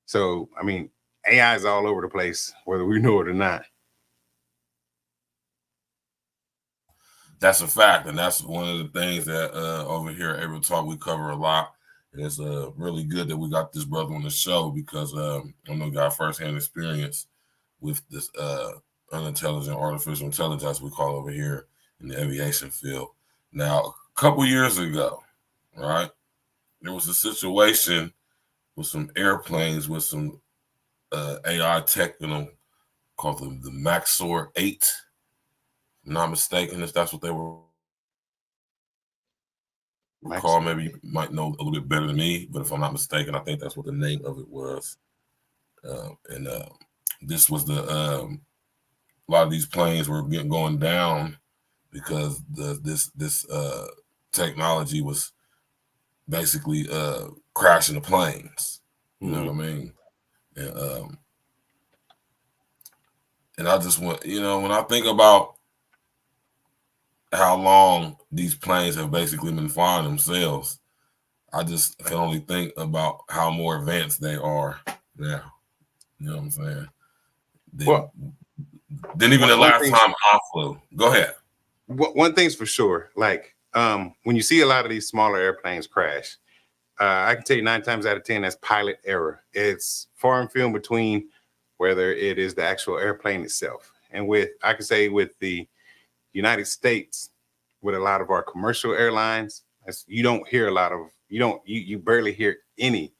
So, I mean, AI is all over the place, whether we know it or not. That's a fact, and that's one of the things that over here at Able Talk we cover a lot. And it's really good that we got this brother on the show because I know he got firsthand experience with this unintelligent artificial intelligence we call over here in the aviation field. Now, a couple years ago, right, there was a situation with some airplanes with some AI tech in them called the Maxor 8. If I'm not mistaken, if that's what they were called. Maybe you might know a little bit better than me, but if I'm not mistaken, I think that's what the name of it was. And this was a lot of these planes were going down because this technology was basically crashing the planes. You know what I mean? And I just want, when I think about how long these planes have basically been flying themselves, I just can only think about how more advanced they are now. You know what I'm saying? Then even the last time I flew. Go ahead. One thing's for sure, like when you see a lot of these smaller airplanes crash, I can tell you 9 times out of 10 that's pilot error. It's far and few in between whether it is the actual airplane itself. And I can say with the United States, with a lot of our commercial airlines, you don't hear a lot of, you barely hear any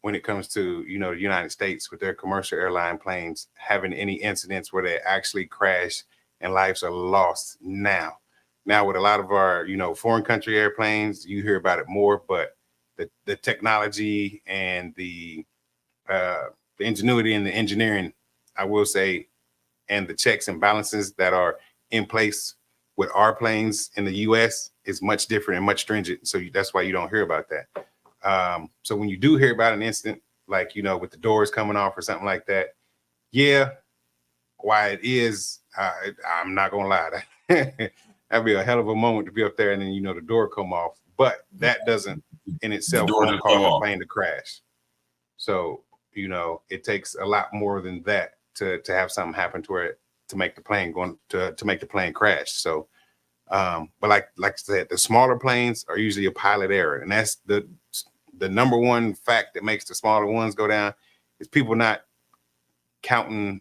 when it comes to, the United States with their commercial airline planes having any incidents where they actually crash and lives are lost now. Now with a lot of our, foreign country airplanes, you hear about it more, but the technology and the ingenuity and the engineering, I will say, and the checks and balances that are in place with our planes in the US is much different and much stringent. So that's why you don't hear about that. So when you do hear about an incident, like, with the doors coming off or something like that, yeah, why it is, I'm not gonna lie. That'd be a hell of a moment to be up there and then, the door come off. But that doesn't in itself won't cause the plane to crash. So, it takes a lot more than that to have something happen to make the plane to make the plane crash. So, but like I said, the smaller planes are usually a pilot error, and that's the number one fact that makes the smaller ones go down is people not counting,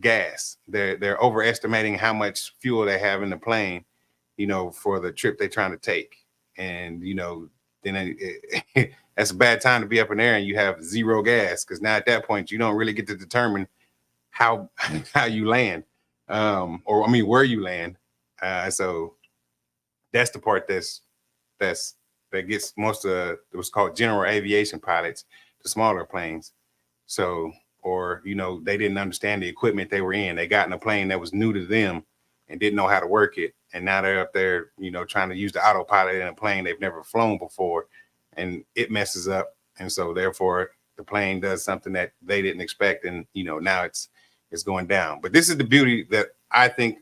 gas. They're overestimating how much fuel they have in the plane, for the trip they're trying to take, and then that's a bad time to be up in there and you have zero gas, because now at that point you don't really get to determine how you land, where you land. So that's the part that gets most of what's called general aviation pilots, the smaller planes. So, or they didn't understand the equipment they were in. They got in a plane that was new to them and didn't know how to work it, and now they're up there, trying to use the autopilot in a plane they've never flown before, and it messes up, and so therefore the plane does something that they didn't expect, and now it's going down. But this is the beauty that I think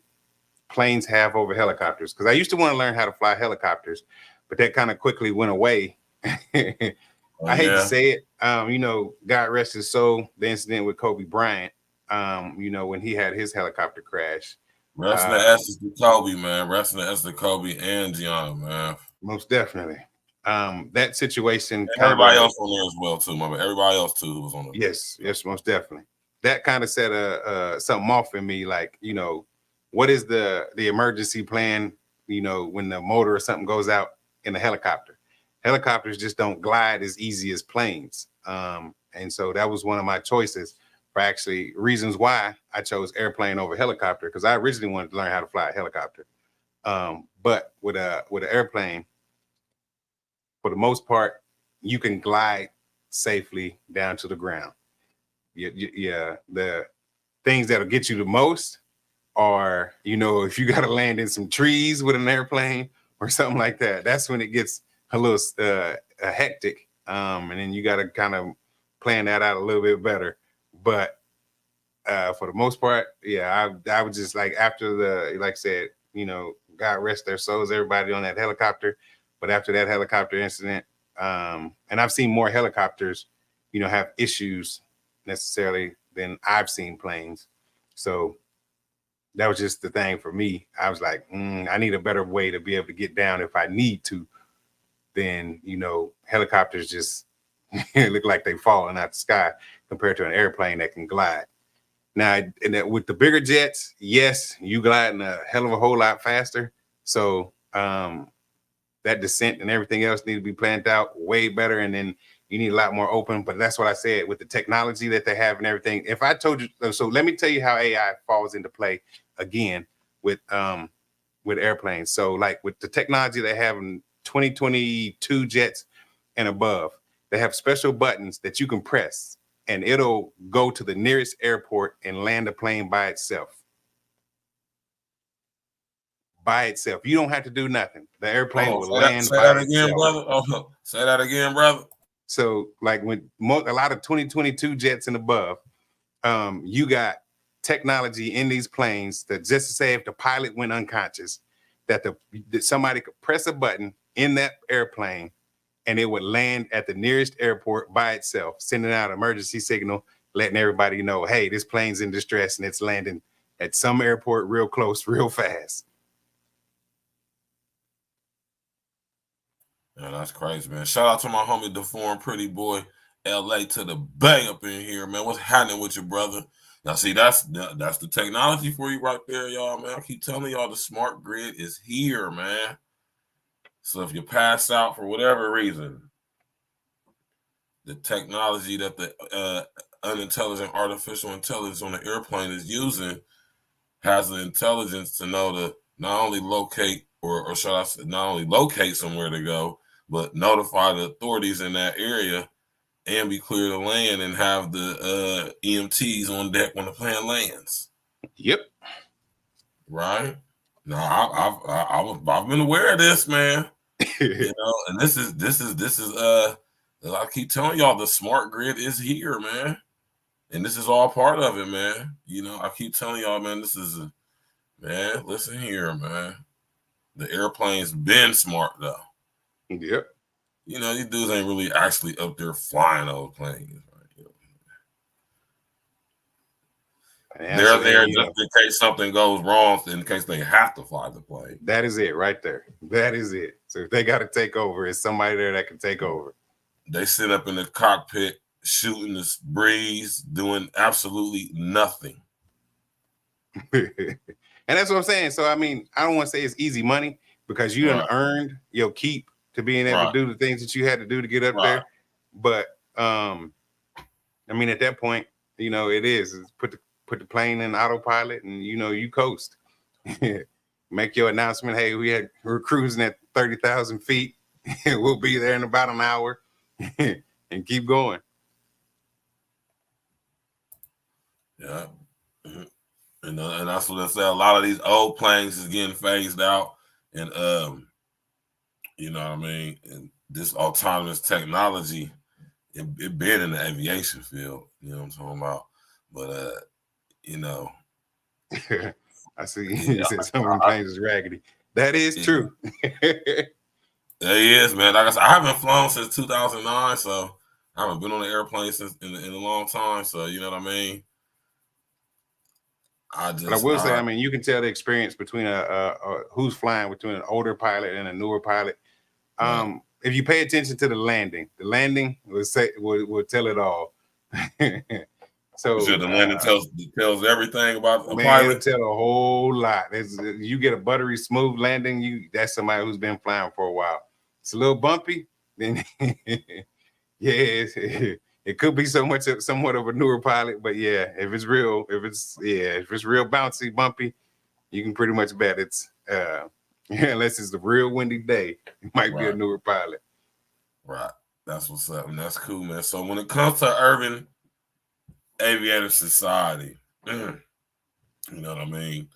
planes have over helicopters, because I used to want to learn how to fly helicopters, but that kind of quickly went away. I hate to say it, God rest his soul, the incident with Kobe Bryant, when he had his helicopter crash. Rest in the essence to Kobe, man. Rest in the essence to Kobe and Gianna, man. Most definitely. That situation. And everybody else on there as well, too, man. Everybody else, too, who was on there. Yes, most definitely. That kind of set something off in me, like, what is the emergency plan, when the motor or something goes out in a helicopter? Helicopters just don't glide as easy as planes. And so that was one of my choices for actually reasons why I chose airplane over helicopter, because I originally wanted to learn how to fly a helicopter. But with an airplane, for the most part, you can glide safely down to the ground. Yeah, the things that'll get you the most are, if you got to land in some trees with an airplane or something like that, that's when it gets a little hectic. And then you got to kind of plan that out a little bit better. But for the most part, yeah, I was just like, after the, like I said, you know, God rest their souls, everybody on that helicopter. But after that helicopter incident, and I've seen more helicopters, you know, have issues necessarily than I've seen planes. So that was just the thing for me. I was like, I need a better way to be able to get down if I need to. Then, you know, helicopters just look like they're falling out the sky compared to an airplane that can glide. Now, and that with the bigger jets, yes, you gliding a hell of a whole lot faster. So that descent and everything else need to be planned out way better. And then you need a lot more open. But that's what I said with the technology that they have and everything. If I told you, so let me tell you how AI falls into play again with airplanes. So like with the technology they have in 2022 jets and above, they have special buttons that you can press and it'll go to the nearest airport and land a plane by itself. By itself. You don't have to do nothing. The airplane will land by itself. Brother. Oh, say that again, brother. So like when a lot of 2022 jets and above, you got technology in these planes that just to say if the pilot went unconscious, that somebody could press a button in that airplane and it would land at the nearest airport by itself, sending out an emergency signal, letting everybody know, hey, this plane's in distress and it's landing at some airport real close, real fast. Yeah, that's crazy, man. Shout out to my homie, Deformed Pretty Boy, LA to the Bay up in here, man. What's happening with your brother? Now, see, that's the technology for you right there, y'all, man. I keep telling y'all the smart grid is here, man. So if you pass out for whatever reason, the technology that the unintelligent artificial intelligence on the airplane is using has the intelligence to know to not only locate or shall I say, not only locate somewhere to go, but notify the authorities in that area and be clear to land and have the EMTs on deck when the plane lands. Yep. Right. Now I've been aware of this, man. You know, and this is I keep telling y'all the smart grid is here, man. And this is all part of it, man. You know, I keep telling y'all, man, this is man, listen here, man. The airplane's been smart though. Yep. You know, these dudes ain't really actually up there flying those planes. Right? You know? They're there just in case something goes wrong, in case they have to fly the plane. That is it right there. That is it. So if they got to take over, it's somebody there that can take over. They sit up in the cockpit shooting this breeze, doing absolutely nothing. And that's what I'm saying. So, I mean, I don't want to say it's easy money because you done earned your keep to being able to do the things that you had to do to get up there. But, I mean, at that point, you know, it's put the plane in autopilot and, you know, you coast. Make your announcement. Hey, we're cruising at 30,000 feet. We'll be there in about an hour and keep going. Yeah. Mm-hmm. And that's what I say. A lot of these old planes is getting phased out, and you know what I mean. And this autonomous technology, it been in the aviation field. You know what I'm talking about. But you know, I see. You said some of them planes is raggedy. That is true. It is, man. Like I said, I haven't flown since 2009, so I haven't been on an airplane since in a long time. So you know what I mean. But I will say, I mean, you can tell the experience between who's flying between an older pilot and a newer pilot. If you pay attention to the landing will tell it all. So the landing tells everything about a man, pilot. It'll tell a whole lot. You get a buttery smooth landing, that's somebody who's been flying for a while. It's a little bumpy, then it could be somewhat of a newer pilot, but yeah, if it's real bouncy, bumpy, you can pretty much bet it's unless it's the real windy day, it might be a newer pilot. Right. That's what's up, and that's cool, man. So when it comes to urban aviator society, you know what I mean?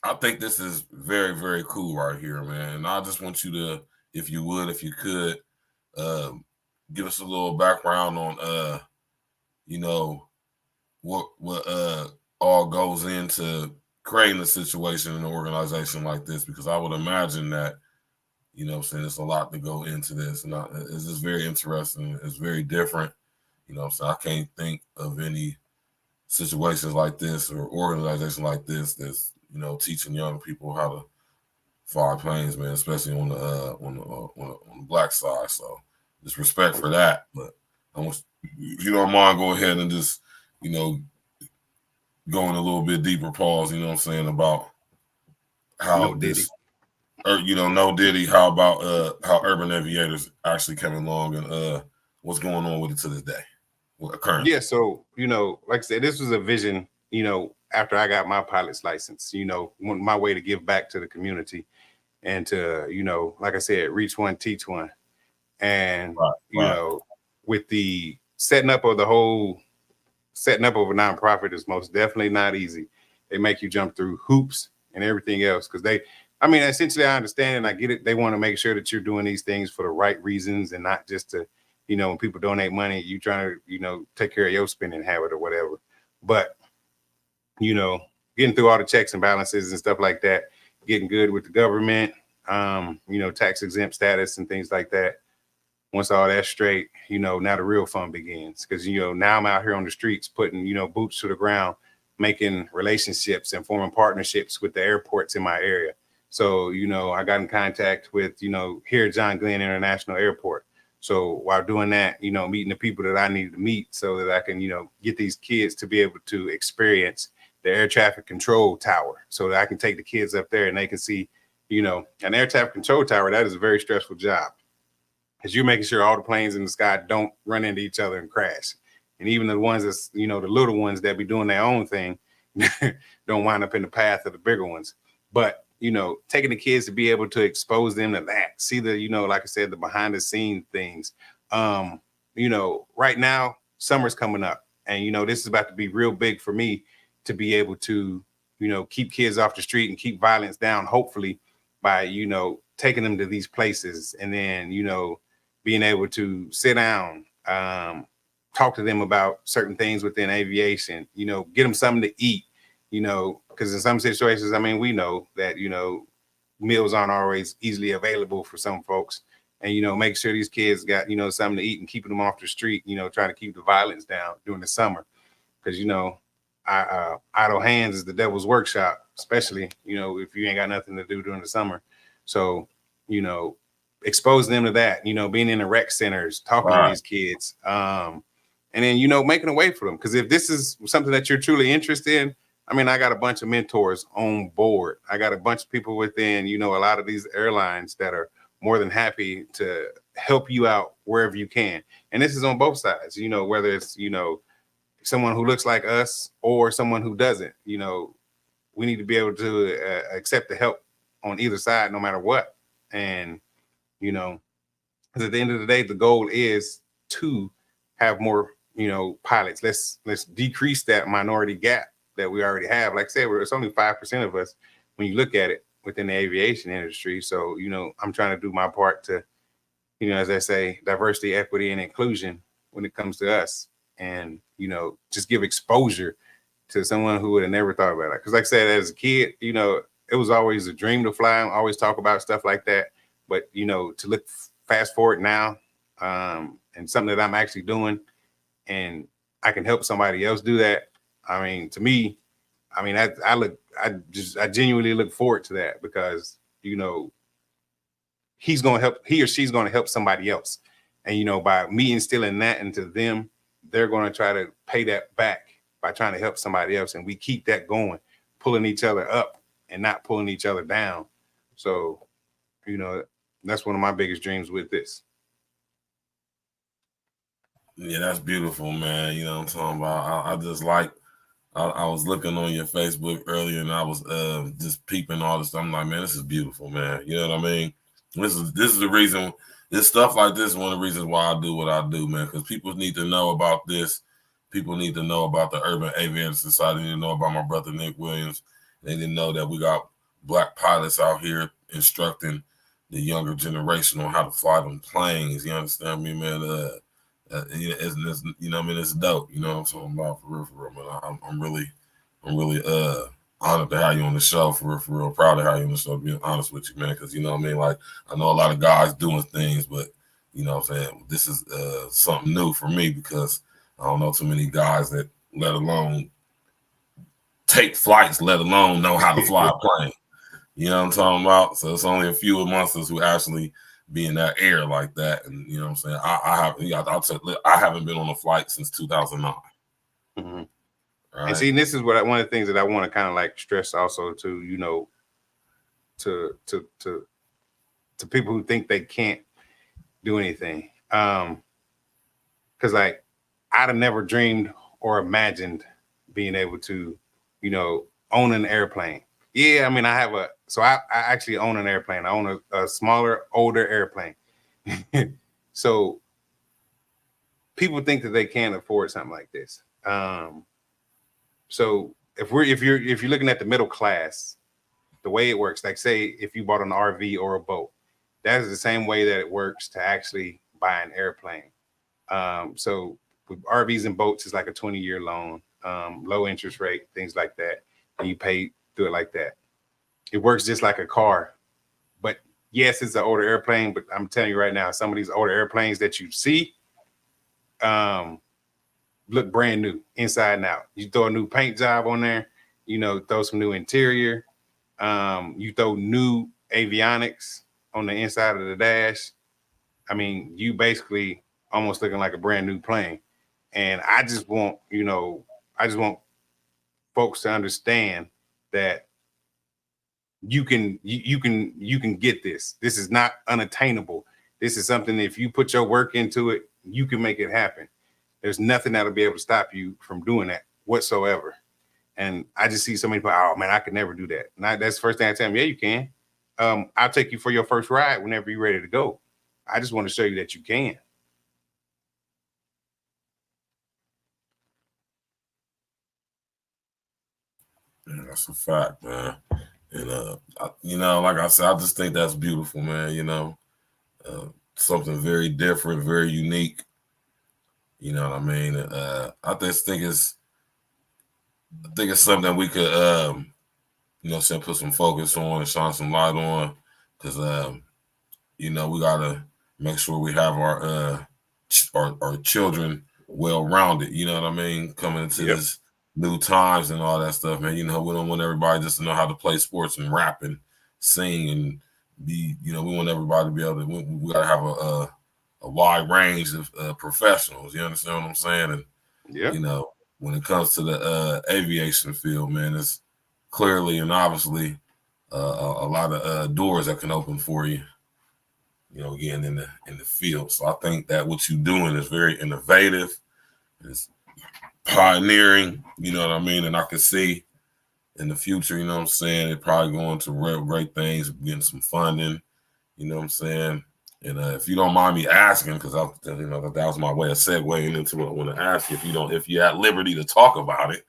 I think this is very, very cool right here, man. And I just want you to, if you could, give us a little background on, you know, what all goes into creating a situation in an organization like this, because I would imagine that, you know what I'm saying, there's a lot to go into this, and it's just very interesting. It's very different, you know what I'm saying. I can't think of any situations like this or organization like this that's, you know, teaching young people how to fly planes, man, especially on the black side. So just respect for that. But I want, if you don't mind, go ahead and just, you know, going a little bit deeper, pause, you know what I'm saying, about how No Diddy. this, or, you know, no Diddy, how about how Urban Aviators actually came along, and what's going on with it to this day, currently. Yeah, so, you know, like I said, this was a vision, you know, after I got my pilot's license, you know, my way to give back to the community and to, you know, like I said, reach one, teach one. And, you know, with the setting up of a nonprofit is most definitely not easy. They make you jump through hoops and everything else, because essentially I understand and I get it. They want to make sure that you're doing these things for the right reasons and not just to, you know, when people donate money, you trying to, you know, take care of your spending habit or whatever. But, you know, getting through all the checks and balances and stuff like that, getting good with the government, you know, tax exempt status and things like that. Once all that's straight, you know, now the real fun begins, because, you know, now I'm out here on the streets putting, you know, boots to the ground, making relationships and forming partnerships with the airports in my area. So, you know, I got in contact with, you know, here at John Glenn International Airport. So while doing that, you know, meeting the people that I needed to meet so that I can, you know, get these kids to be able to experience the air traffic control tower, so that I can take the kids up there and they can see, you know, an air traffic control tower. That is a very stressful job, because you're making sure all the planes in the sky don't run into each other and crash. And even the ones that's, you know, the little ones that be doing their own thing don't wind up in the path of the bigger ones. But, you know, taking the kids to be able to expose them to that, see the, you know, like I said, the behind the scene things. You know, right now, summer's coming up, and, you know, this is about to be real big for me to be able to, you know, keep kids off the street and keep violence down, hopefully by, you know, taking them to these places, and then, you know, being able to sit down, talk to them about certain things within aviation, you know, get them something to eat, you know, because in some situations, I mean, we know that, you know, meals aren't always easily available for some folks, and, you know, make sure these kids got, you know, something to eat and keeping them off the street, you know, trying to keep the violence down during the summer. Because, you know, idle hands is the devil's workshop, especially, you know, if you ain't got nothing to do during the summer. So, you know, exposing them to that, you know, being in the rec centers, talking to these kids, and then, you know, making a way for them. Because if this is something that you're truly interested in, I mean, I got a bunch of mentors on board. I got a bunch of people within, you know, a lot of these airlines that are more than happy to help you out wherever you can. And this is on both sides, you know, whether it's, you know, someone who looks like us or someone who doesn't, you know, we need to be able to accept the help on either side, no matter what. And, you know, because at the end of the day, the goal is to have more, you know, pilots. Let's decrease that minority gap that we already have. Like I said, it's only 5% of us when you look at it within the aviation industry. So, you know, I'm trying to do my part to, you know, as I say, diversity, equity, and inclusion when it comes to us. And, you know, just give exposure to someone who would have never thought about it. Because like I said, as a kid, you know, it was always a dream to fly. I always talk about stuff like that. But, you know, to look fast forward now, and something that I'm actually doing, and I can help somebody else do that. I mean, to me, I mean, I genuinely look forward to that, because, you know, he or she's going to help somebody else. And, you know, by me instilling that into them, they're going to try to pay that back by trying to help somebody else. And we keep that going, pulling each other up and not pulling each other down. So, you know, that's one of my biggest dreams with this. Yeah, that's beautiful, man. You know what I'm talking about? I just like, I was looking on your Facebook earlier, and I was just peeping all this stuff. I'm like, man, this is beautiful, man. You know what I mean? This is the reason. This stuff like this is one of the reasons why I do what I do, man. Because people need to know about this. People need to know about the Urban Aviation Society. They need to know about my brother Nick Williams. They didn't know that we got black pilots out here instructing the younger generation on how to fly them planes. You understand me, man? It's you know, I mean, it's dope. You know what I'm talking about, for real, man. I'm really honored to have you on the show, for real. Proud to have you on the show, being honest with you, man, because you know what I mean. Like, I know a lot of guys doing things, but you know what I'm saying, this is something new for me, because I don't know too many guys that, let alone take flights, let alone know how to fly a plane. You know what I'm talking about? So it's only a few amongst us who actually be in that air like that. And you know what I'm saying? I haven't been on a flight since 2009. Mm-hmm. Right? And see, this is one of the things that I want to kind of like stress also to, you know, to people who think they can't do anything. Because like I'd have never dreamed or imagined being able to, you know, own an airplane. Yeah, I mean, I actually own an airplane. I own a smaller, older airplane. So people think that they can't afford something like this. So if you're looking at the middle class, the way it works, like say if you bought an RV or a boat, that is the same way that it works to actually buy an airplane. So with RVs and boats, it's like a 20-year loan, low interest rate, things like that. And you pay through it like that. It works just like a car. But yes, it's an older airplane, but I'm telling you right now, some of these older airplanes that you see look brand new inside and out. You throw a new paint job on there, you know, throw some new interior, you throw new avionics on the inside of the dash. I mean, you basically almost looking like a brand new plane. And I just want folks to understand that you can get this. This is not unattainable. This is something, if you put your work into it, you can make it happen. There's nothing that'll be able to stop you from doing that whatsoever. And I just see so many people, oh man, I could never do that. And that's the first thing I tell them, yeah, you can. I'll take you for your first ride whenever you're ready to go. I just want to show you that you can. Yeah, that's a fact, man. And you know, like I said, I just think that's beautiful, man. You know, something very different, very unique. You know what I mean? I just think it's something that we could, you know, put some focus on and shine some light on, because you know, we gotta make sure we have our children well rounded. You know what I mean? Coming into this new times and all that stuff, man. You know, we don't want everybody just to know how to play sports and rap and sing and be. You know, we want everybody to be able to. We gotta have a wide range of professionals. You understand what I'm saying? And you know, when it comes to the aviation field, man, it's clearly and obviously a lot of doors that can open for you. You know, again, in the field. So I think that what you're doing is very innovative. It's pioneering. You know what I mean? And I can see in the future, you know what I'm saying, it probably going to real great things, getting some funding. You know what I'm saying? And if you don't mind me asking, because you know that was my way of segueing into what I want to ask you. If you had liberty to talk about it,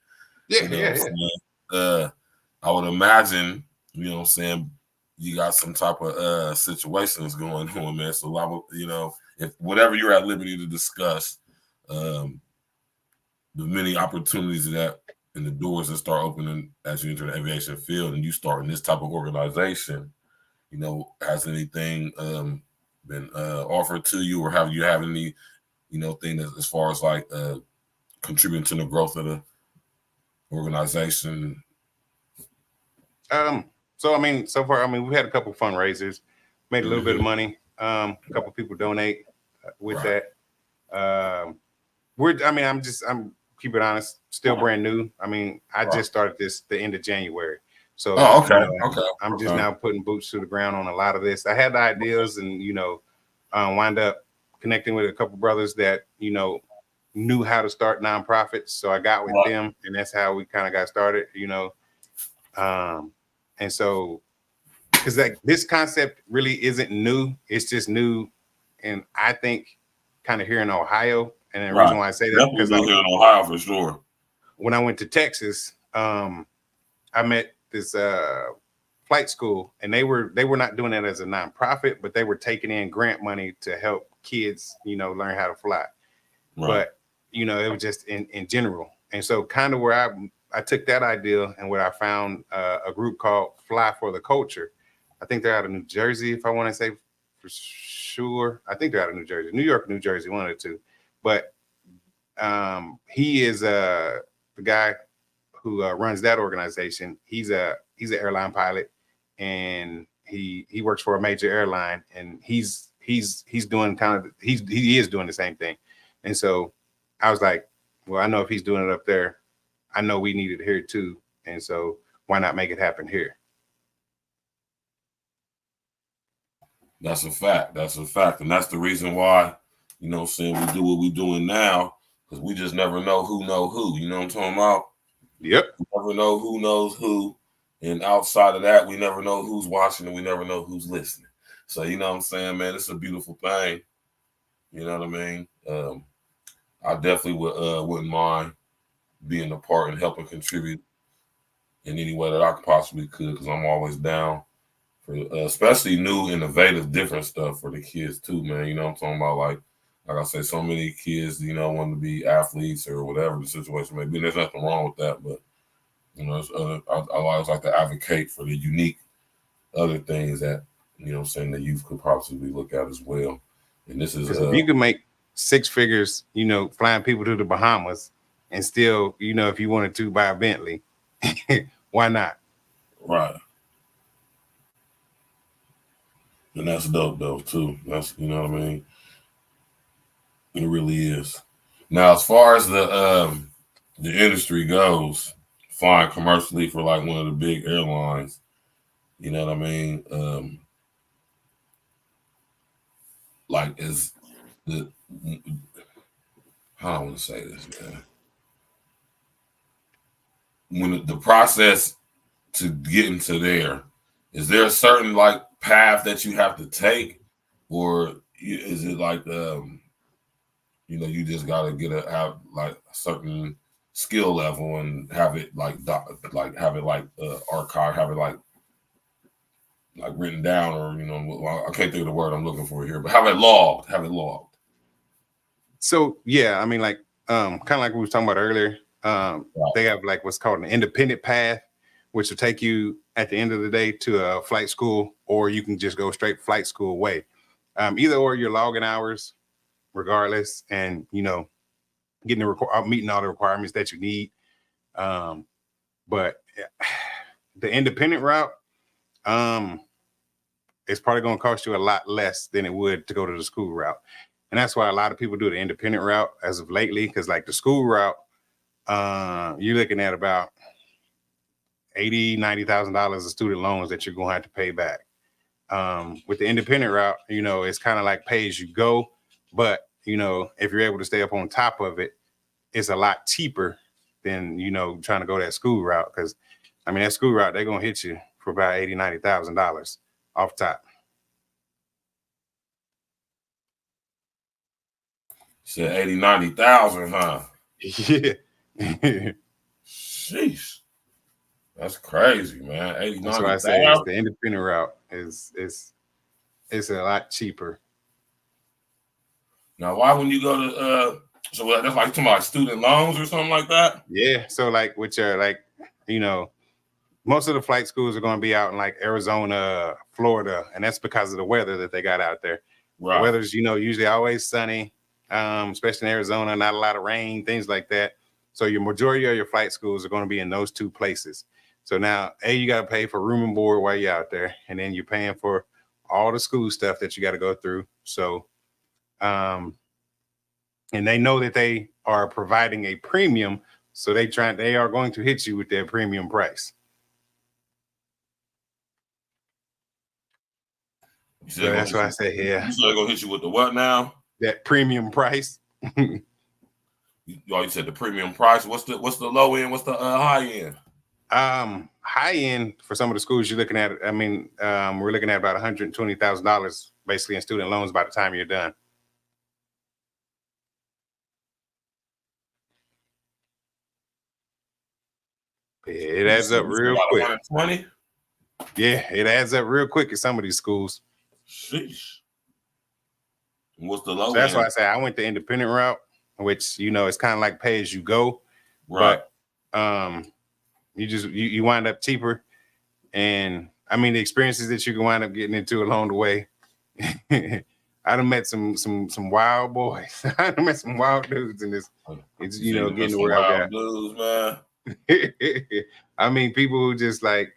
I would imagine, you know what I'm saying, you got some type of situations going on, man. So I would, you know, if whatever you're at liberty to discuss, the many opportunities that and the doors that start opening as you enter the aviation field and you start in this type of organization, you know, has anything been offered to you, or have you have any, you know, thing as far as like contributing to the growth of the organization? So I mean, so far, I mean, we've had a couple fundraisers, made a little bit of money. A couple people donate with that. I'm keep it honest, still brand new. I mean, I just started this the end of January. So I'm just now putting boots to the ground on a lot of this. I had the ideas and, you know, wind up connecting with a couple brothers that, you know, knew how to start nonprofits. So I got with them, and that's how we kind of got started, you know. And so, because like this concept really isn't new, it's just new. And I think kind of here in Ohio, and the reason why I say that, because here in Ohio for sure. When I went to Texas, I met this flight school, and they were not doing it as a nonprofit, but they were taking in grant money to help kids, you know, learn how to fly. Right. but you know, it was just in general. And so kind of where I took that idea and where I found a group called Fly for the Culture. I think they're out of New Jersey, if I want to say for sure. I think they're out of New Jersey, New York, New Jersey, one of the two. But he is the guy who runs that organization. He's an airline pilot, and he works for a major airline, and he's doing he is doing the same thing. And so I was like, well, I know if he's doing it up there, I know we need it here too. And so why not make it happen here? That's a fact. That's a fact. And that's the reason why, you know what I'm saying, we do what we're doing now, because we just never know who. You know what I'm talking about? Yep. We never know who knows who. And outside of that, we never know who's watching and we never know who's listening. So, you know what I'm saying, man, it's a beautiful thing. You know what I mean? I definitely wouldn't mind being a part and helping contribute in any way that I possibly could, because I'm always down for especially new, innovative, different stuff for the kids too, man. You know what I'm talking about? Like I say, so many kids, you know, want to be athletes or whatever the situation may be. There's nothing wrong with that, but you know, I always like to advocate for the unique other things that, you know what I'm saying, the youth could possibly look at as well. And this is if you could make 6 figures, you know, flying people to the Bahamas, and still, you know, if you wanted to buy a Bentley, why not? Right. And that's dope though too. That's, you know what I mean? It really is. Now, as far as the industry goes, flying commercially for like one of the big airlines, you know what I mean? Like is the how do I want to say this, man? When the process to get into there, is there a certain like path that you have to take, or is it like you know, you just gotta have like a certain skill level and have it like have it like archive, have it like written down, or you know, I can't think of the word I'm looking for here, but have it logged. So yeah, I mean, like kind of like we were talking about earlier. Right. They have like what's called an independent path, which will take you at the end of the day to a flight school, or you can just go straight flight school way. Either or, you're logging hours regardless, and you know, getting meeting all the requirements that you need. But the independent route, it's probably going to cost you a lot less than it would to go to the school route. And that's why a lot of people do the independent route as of lately, because like the school route, you're looking at about $80,000-$90,000 of student loans that you're going to have to pay back. With the independent route, you know, it's kind of like pay as you go, but you know, if you're able to stay up on top of it, it's a lot cheaper than, you know, trying to go that school route. Because I mean, that school route, they're going to hit you for about $80,000-$90,000 off top. Said 80,000-90,000, huh? Yeah. Sheesh. That's crazy, man. 80,000. That's why I say it's the independent route is it's a lot cheaper. Now, why when you go to so that's like talking about student loans or something like that? Yeah. So like with your like, you know, most of the flight schools are going to be out in like Arizona, Florida, and that's because of the weather that they got out there. Right. The weather's, you know, usually always sunny, especially in Arizona, not a lot of rain, things like that. So your majority of your flight schools are going to be in those two places. So now, you got to pay for room and board while you're out there, and then you're paying for all the school stuff that you got to go through. So, and they know that they are providing a premium, so they are going to hit you with their premium price. So that's why I say, yeah. You said they're gonna hit you with the what now? That premium price. You said the premium price. What's the low end? What's the high end? High end for some of the schools you're looking at. I mean, we're looking at about $120,000 basically in student loans by the time you're done. It adds up real quick. 120? Yeah, it adds up real quick at some of these schools. Sheesh. What's the low So that's end? why I say I went the independent route. which it's kind of like pay as you go, Right. but you wind up cheaper, and I mean the experiences that you can wind up getting into along the way. I done met some wild boys. I done met some wild dudes in this. It's getting to where I've got. Dudes, man. I mean, people who just like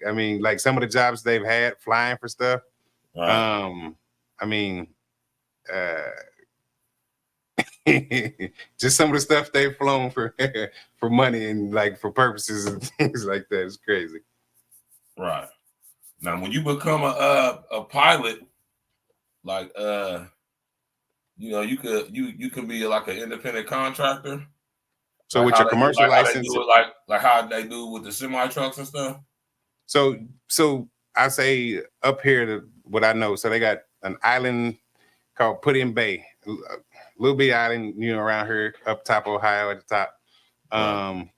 some of the jobs they've had flying for stuff. Right. I mean, just some of the stuff they've flown for for money and like for purposes and things like that. It's crazy. Right. Now, when you become a pilot, like you could be like an independent contractor. So like with your commercial license, how they do it, like how they do with the semi trucks and stuff. So I say up here, what I know. So they got an island called Put In Bay, a little bit island, around here up top of Ohio at the top. Right.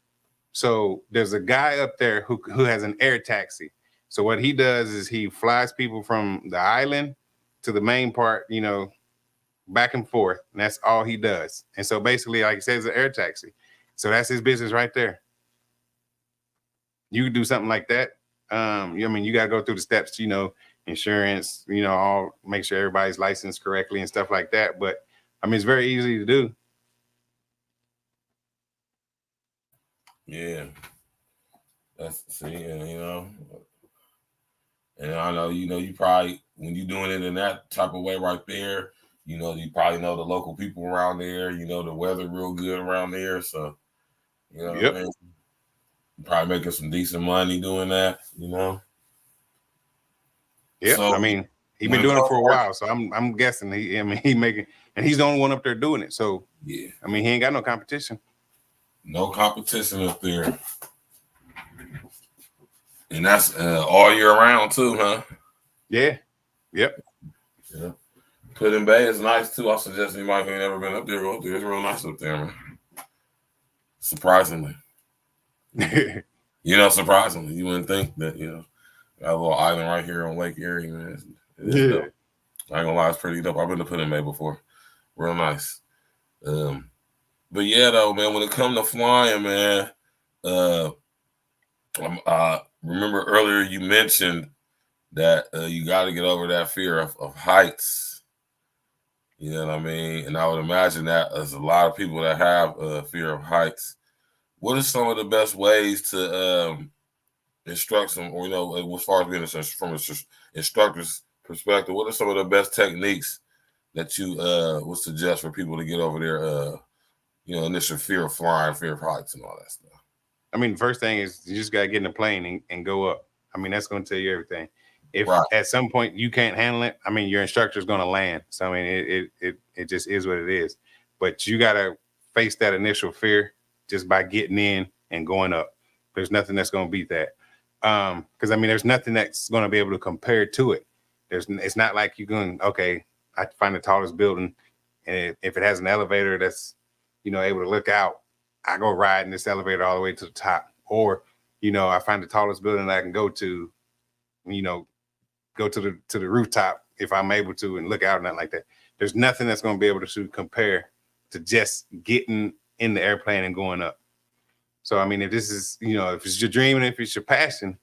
So there's a guy up there who has an air taxi. So what he does is he flies people from the island to the main part, back and forth, and that's all he does. And so basically, like he says, an air taxi. So that's his business right there. You could do something like that. You got to go through the steps, insurance, all make sure everybody's licensed correctly and stuff like that. But I mean, it's very easy to do. Yeah. And I know, you probably, when you're doing it in that type of way right there, you probably know the local people around there, the weather real good around there. So, Yep. What I mean? You're probably making some decent money doing that, Yeah. So, I mean, he's been doing it for a while. So I'm guessing he making, and he's the only one up there doing it. So, yeah. I mean, he ain't got no competition. No competition up there. And that's all year round too, huh? Yeah. Yep. Yeah. Put In Bay is nice too. I suggest anybody who ain't never been up there, go up there. It's real nice up there, man. Surprisingly. Surprisingly. You wouldn't think that, got a little island right here on Lake Erie, man. It is dope. I ain't gonna lie, it's pretty dope. I've been to Put In Bay before. Real nice. But yeah, though, man, when it comes to flying, man, remember earlier you mentioned that you got to get over that fear of heights. You know what I mean? And I would imagine that there's a lot of people that have a fear of heights. What are some of the best ways to instruct them, or as far as being from an instructor's perspective, what are some of the best techniques that you would suggest for people to get over their initial fear of flying, fear of heights, and all that stuff? I mean, the first thing is you just got to get in a plane and go up. I mean, that's going to tell you everything. If at some point you can't handle it, I mean, your instructor is going to land. So, I mean, it just is what it is. But you got to face that initial fear just by getting in and going up. There's nothing that's going to beat that. Because, I mean, there's nothing that's going to be able to compare to it. It's not like you're going, okay, I find the tallest building. And if it has an elevator that's, able to look out, I go ride in this elevator all the way to the top. Or, I find the tallest building that I can go to, go to the rooftop if I'm able to and look out and nothing like that. There's nothing that's going to be able to compare to just getting in the airplane and going up. So, I mean, if this is, if it's your dream and if it's your passion,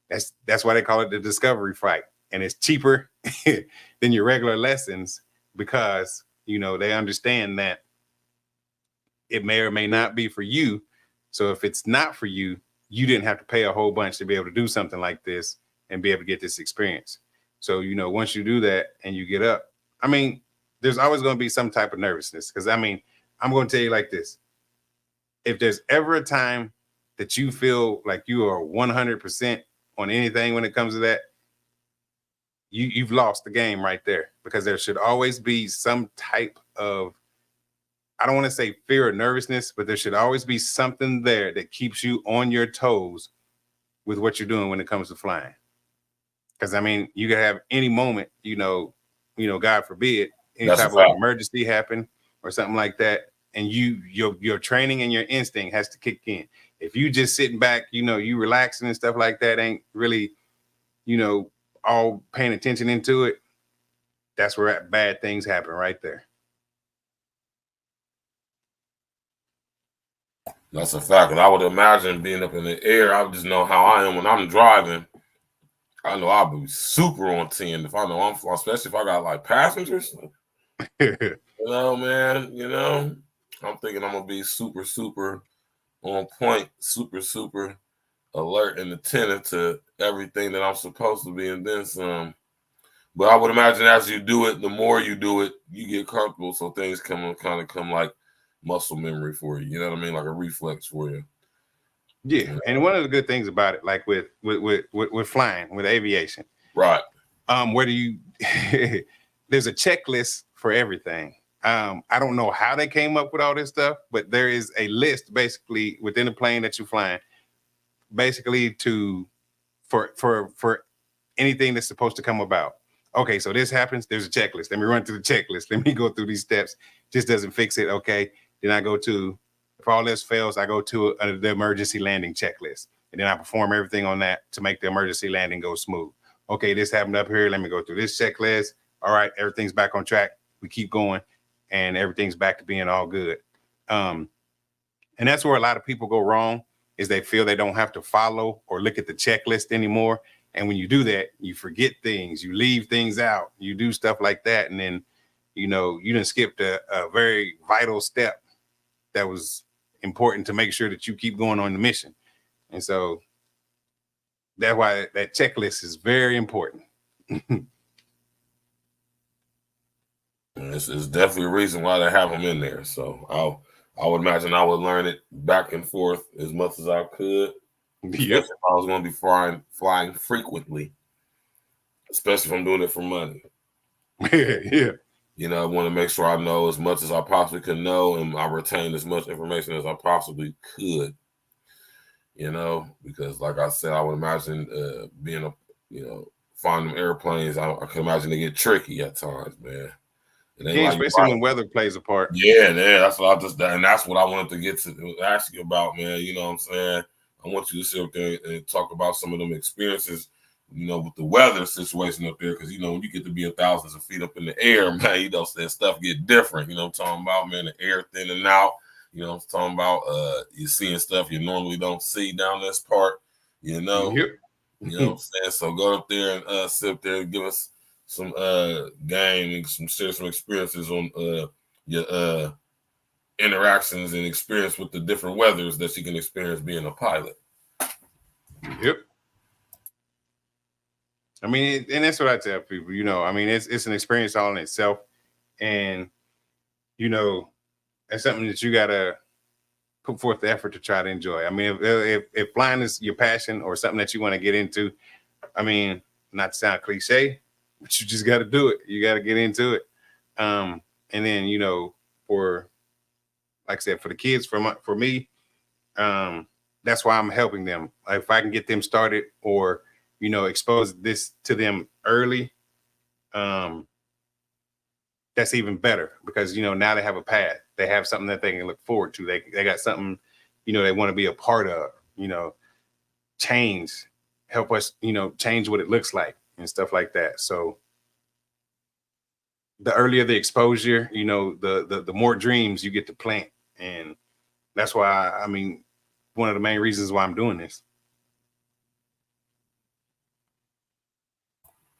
that's why they call it the discovery flight. And it's cheaper than your regular lessons because, they understand that it may or may not be for you. So if it's not for you, you didn't have to pay a whole bunch to be able to do something like this and be able to get this experience. So, once you do that and you get up, I mean, there's always going to be some type of nervousness. Because, I mean, I'm going to tell you like this. If there's ever a time that you feel like you are 100% on anything when it comes to that, you've lost the game right there. Because there should always be some type of, I don't want to say fear or nervousness, but there should always be something there that keeps you on your toes with what you're doing when it comes to flying. Because, I mean, you could have any moment, God forbid, any type of emergency happen or something like that. And your training and your instinct has to kick in. If you just sitting back, you relaxing and stuff like that, ain't really, all paying attention into it, that's where bad things happen right there. That's a fact. And I would imagine being up in the air, I just know how I am when I'm driving. I know I'll be super on 10 if I know I'm flying, especially if I got like passengers. Man, I'm thinking I'm gonna be super, super on point, super, super alert and attentive to everything that I'm supposed to be, and then some. But I would imagine as you do it, the more you do it, you get comfortable, so things come like muscle memory for you. You know what I mean, like a reflex for you. Yeah, and one of the good things about it, like with flying, with aviation, right? Where do you? There's a checklist for everything. I don't know how they came up with all this stuff, but there is a list basically within the plane that you're flying, basically for anything that's supposed to come about. Okay, so this happens. There's a checklist. Let me run through the checklist. Let me go through these steps. Just doesn't fix it. Okay, then I go to, if all this fails, I go to the emergency landing checklist, and then I perform everything on that to make the emergency landing go smooth. Okay, this happened up here. Let me go through this checklist. All right, everything's back on track. We keep going, and everything's back to being all good. And that's where a lot of people go wrong, is they feel they don't have to follow or look at the checklist anymore. And when you do that, you forget things, you leave things out, you do stuff like that. And then, you done skipped a very vital step that was important to make sure that you keep going on the mission. And so that's why that checklist is very important. It's definitely a reason why they have them in there. So I would imagine I would learn it back and forth as much as I could. Yep. If I was going to be flying frequently, especially if I'm doing it for money. Yeah. I want to make sure I know as much as I possibly can know, and I retain as much information as I possibly could. Because like I said, I would imagine being flying them airplanes, I can imagine they get tricky at times, man. Yeah, especially when weather plays a part. Yeah, that's what that's what I wanted to get to ask you about, man. You know what I'm saying? I want you to sit up there and talk about some of them experiences, with the weather situation up there, because when you get to be thousands of feet up in the air, man, that stuff get different. I'm talking about, man, the air thinning out. I'm talking about you're seeing stuff you normally don't see down this part. Yep. You know what I'm saying? So go up there and sit up there and give us some game and share some experiences on your interactions and experience with the different weathers that you can experience being a pilot. Yep. I mean, and that's what I tell people, I mean, it's an experience all in itself. And, it's something that you got to put forth the effort to try to enjoy. I mean, if flying is your passion or something that you want to get into, I mean, not to sound cliche, but you just got to do it. You got to get into it. And then, for, like I said, for the kids, for me, that's why I'm helping them. If I can get them started or, expose this to them early, that's even better, because, now they have a path. They have something that they can look forward to. They got something, they want to be a part of, help us, change what it looks like and stuff like that. So the earlier the exposure, the more dreams you get to plant. And that's why, I mean, one of the main reasons why I'm doing this.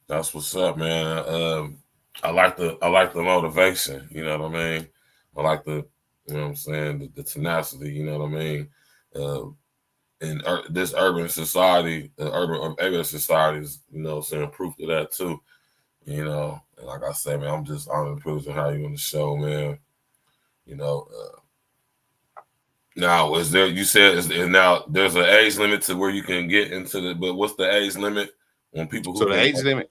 That's what's up, man. I like the motivation. You know what I mean? I like the, what I'm saying, the tenacity. You know what I mean? In this urban society, urban society is, saying proof to that too. And like I said, man, I'm just honored and privileged to have you on the show, man. Now, you said now there's an age limit to where you can get into but what's the age limit on people who? So the age limit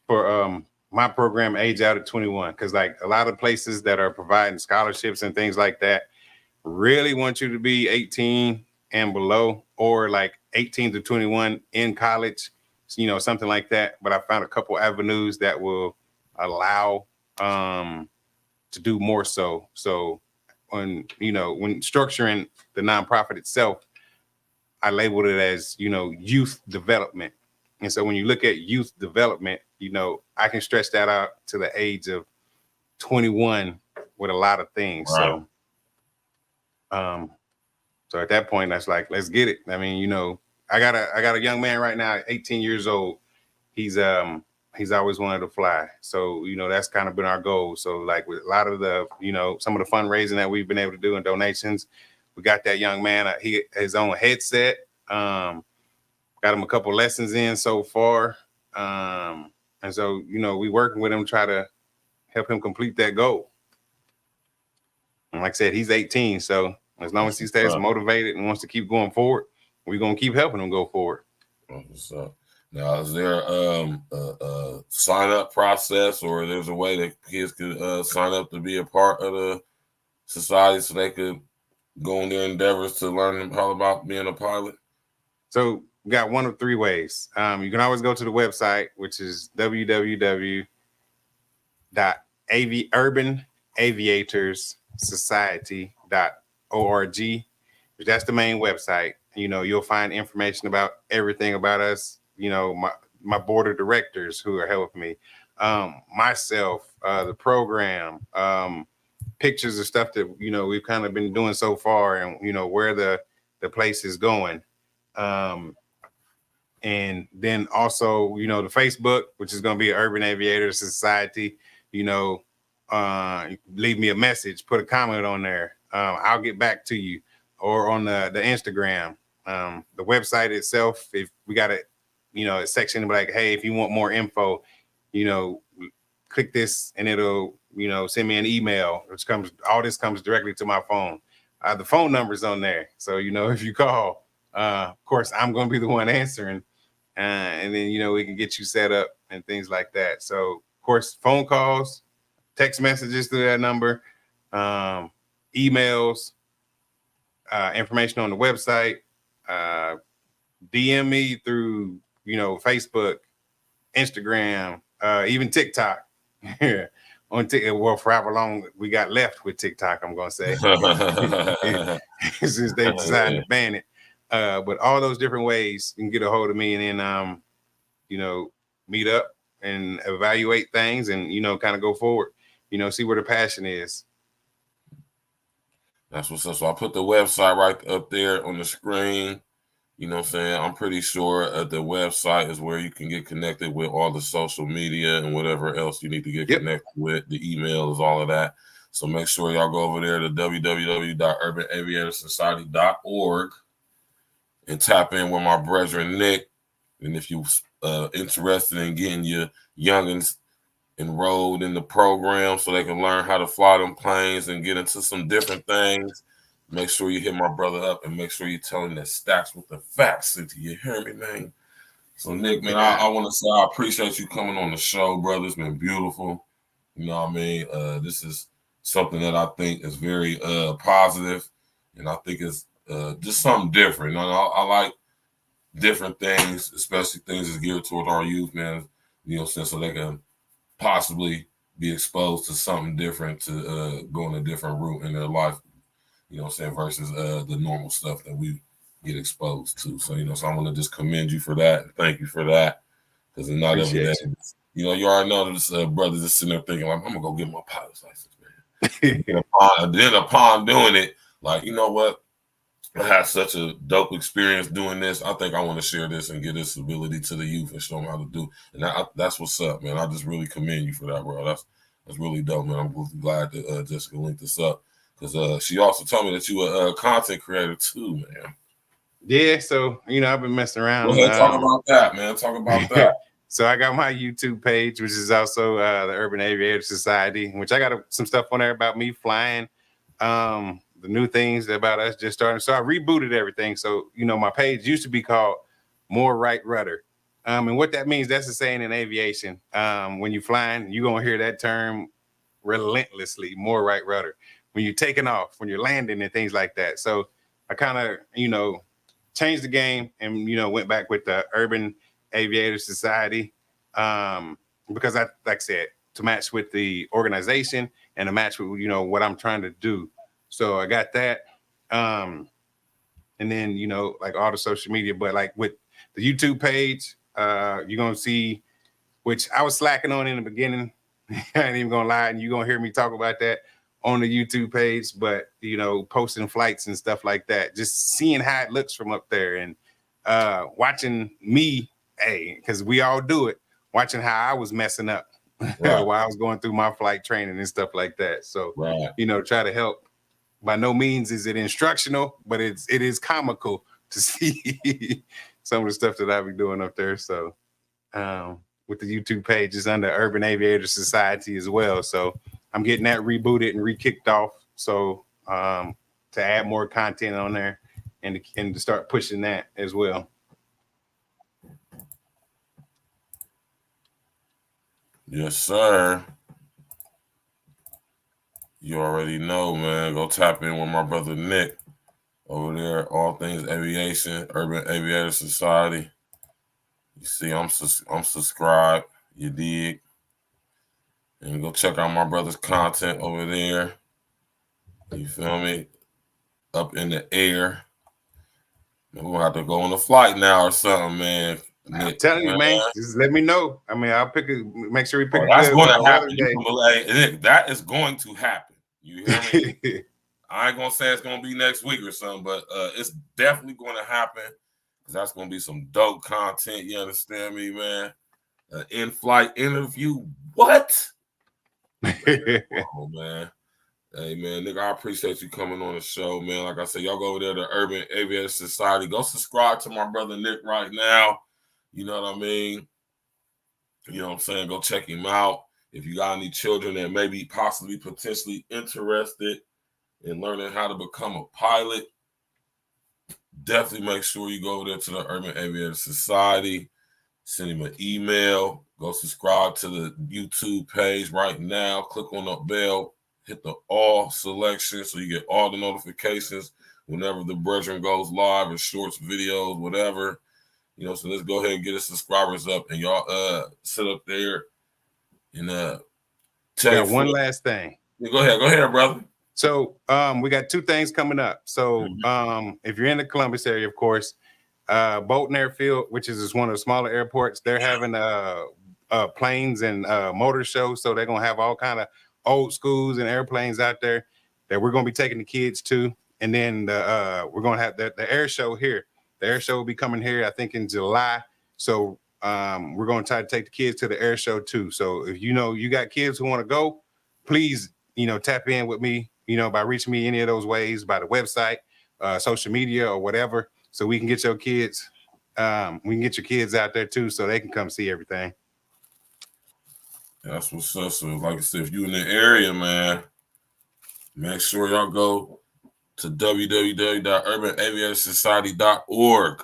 for my program, age out at 21, because like a lot of places that are providing scholarships and things like that really want you to be 18 and below, or like 18 to 21 in college, something like that. But I found a couple avenues that will allow to do more so. So when structuring the nonprofit itself, I labeled it as, youth development. And so when you look at youth development, I can stretch that out to the age of 21 with a lot of things. Right. So at that point, that's like, let's get it. I mean, you know, I got a young man right now, 18 years old. He's always wanted to fly. So, you know, that's kind of been our goal. So like with a lot of the, you know, some of the fundraising that we've been able to do and donations, we got that young man, his own headset. Got him a couple lessons in so far. And so, you know, we working with him, try to help him complete that goal. And like I said, he's 18. So as long as he stays motivated and wants to keep going forward, we're going to keep helping him go forward. What's up? Now, is there a sign up process, or there's a way that kids could sign up to be a part of the society so they could go in their endeavors to learn all about being a pilot? So we got one of three ways. You can always go to the website, which is www.urbanaviatorsociety.org. That's the main website. You know, you'll find information about everything about us. You know, my board of directors who are helping me, myself, the program, pictures of stuff that, you know, we've kind of been doing so far, and, you know, where the place is going. And then also, you know, the Facebook, which is going to be Urban Aviators Society. You know, leave me a message, put a comment on there. I'll get back to you. Or on the Instagram, the website itself, if we got a, you know, a section like, hey, if you want more info, you know, click this and it'll, you know, send me an email, which all this comes directly to my phone. The phone number's on there. So, you know, if you call, of course, I'm going to be the one answering. And then, you know, we can get you set up and things like that. So, of course, phone calls, text messages to that number, emails, information on the website, DM me through, you know, Facebook, Instagram, even TikTok. On TikTok, well, for however long we got left with TikTok, I'm gonna say, since they decided to ban it. But all those different ways you can get a hold of me, and then you know, meet up and evaluate things, and, you know, kind of go forward. You know, see where the passion is. That's what's up. So I put the website right up there on the screen. You know what I'm saying? I'm pretty sure the website is where you can get connected with all the social media and whatever else you need to get connected with. The emails, all of that. So make sure y'all go over there to www.urbanaviatorsociety.org and tap in with my brethren, Nick. And if you're interested in getting your youngins enrolled in the program so they can learn how to fly them planes and get into some different things, make sure you hit my brother up and make sure you tell him that Stacks with the facts. Do you hear me, man? So, Nick, man, I want to say I appreciate you coming on the show, brother. It's been beautiful. You know what I mean? This is something that I think is very positive, and I think it's just something different. I like different things, especially things that's geared toward our youth, man. You know, so they can possibly be exposed to something different, to go in a different route in their life, you know what I'm saying, versus the normal stuff that we get exposed to. So, you know, so I want to just commend you for that. Thank you for that. Because it's not every day. You know, you already know this brother just sitting there thinking, like, I'm going to go get my pilot's license, man. And then upon doing it, like, you know what? I had such a dope experience doing this. I think I want to share this and give this ability to the youth and show them how to do. And that's what's up, man. I just really commend you for that, bro. That's really dope, man. I'm really glad that Jessica linked this up, because she also told me that you were a content creator too, man. Yeah, so, you know, I've been messing around. Go ahead, talk about that, man. Talk about that. So I got my YouTube page, which is also the Urban Aviator Society, which I got some stuff on there about me flying. The new things about us just starting. So I rebooted everything. So, you know, my page used to be called More Right Rudder. And what that means, that's the saying in aviation. When you're flying, you're going to hear that term relentlessly, more right rudder. When you're taking off, when you're landing and things like that. So I kind of, you know, changed the game and, you know, went back with the Urban Aviator Society. Because I, like I said, to match with the organization and to match with, you know, what I'm trying to do. So I got that. And then, you know, like all the social media, but like with the YouTube page, you're going to see, which I was slacking on in the beginning. I ain't even going to lie. And you're going to hear me talk about that on the YouTube page, but you know, posting flights and stuff like that, just seeing how it looks from up there and watching me, hey, because we all do it, watching how I was messing up while I was going through my flight training and stuff like that. So, you know, try to help. By no means is it instructional, but it is comical to see some of the stuff that I be doing up there. So with the YouTube page, it's under Urban Aviator Society as well. So I'm getting that rebooted and re-kicked off. So to add more content on there and to start pushing that as well. Yes, sir. You already know, man. Go tap in with my brother Nick over there. All things aviation, Urban Aviator Society. You see, I'm subscribed. You dig? And go check out my brother's content over there. You feel me? Up in the air. We're gonna have to go on a flight now or something, man. I'm telling you, man. Just let me know. I mean, I'll make sure we pick that's a going to happen. day. That is going to happen. You hear me? I ain't gonna say it's gonna be next week or something, but it's definitely going to happen because that's gonna be some dope content. You understand me, man? An in-flight interview. What? Oh man. Hey man, nigga, I appreciate you coming on the show, man. Like I said, y'all go over there to Urban Aviation Society. Go subscribe to my brother Nick right now. You know what I mean? You know what I'm saying? Go check him out. If you got any children that may be possibly potentially interested in learning how to become a pilot, definitely make sure you go over there to the Urban Aviation Society. Send him an email. Go subscribe to the YouTube page right now. Click on the bell. Hit the all selection so you get all the notifications whenever the Brethren goes live or shorts, videos, whatever. You know, so let's go ahead and get the subscribers up and y'all sit up there and tell one last thing. Go ahead, brother. So we got two things coming up. So if you're in the Columbus area, of course, Bolton Airfield, which is just one of the smaller airports, they're having planes and motor shows. So they're gonna have all kind of old schools and airplanes out there that we're gonna be taking the kids to. And then we're gonna have the air show here. The air show will be coming here, I think, in July. So we're gonna try to take the kids to the air show too. So if you know you got kids who want to go, please, you know, tap in with me, you know, by reaching me any of those ways, by the website, social media or whatever, so we can get your kids, we can get your kids out there too, so they can come see everything. That's what's up. So like I said, if you in the area, man, make sure y'all go to www.urbanaviatorsociety.org.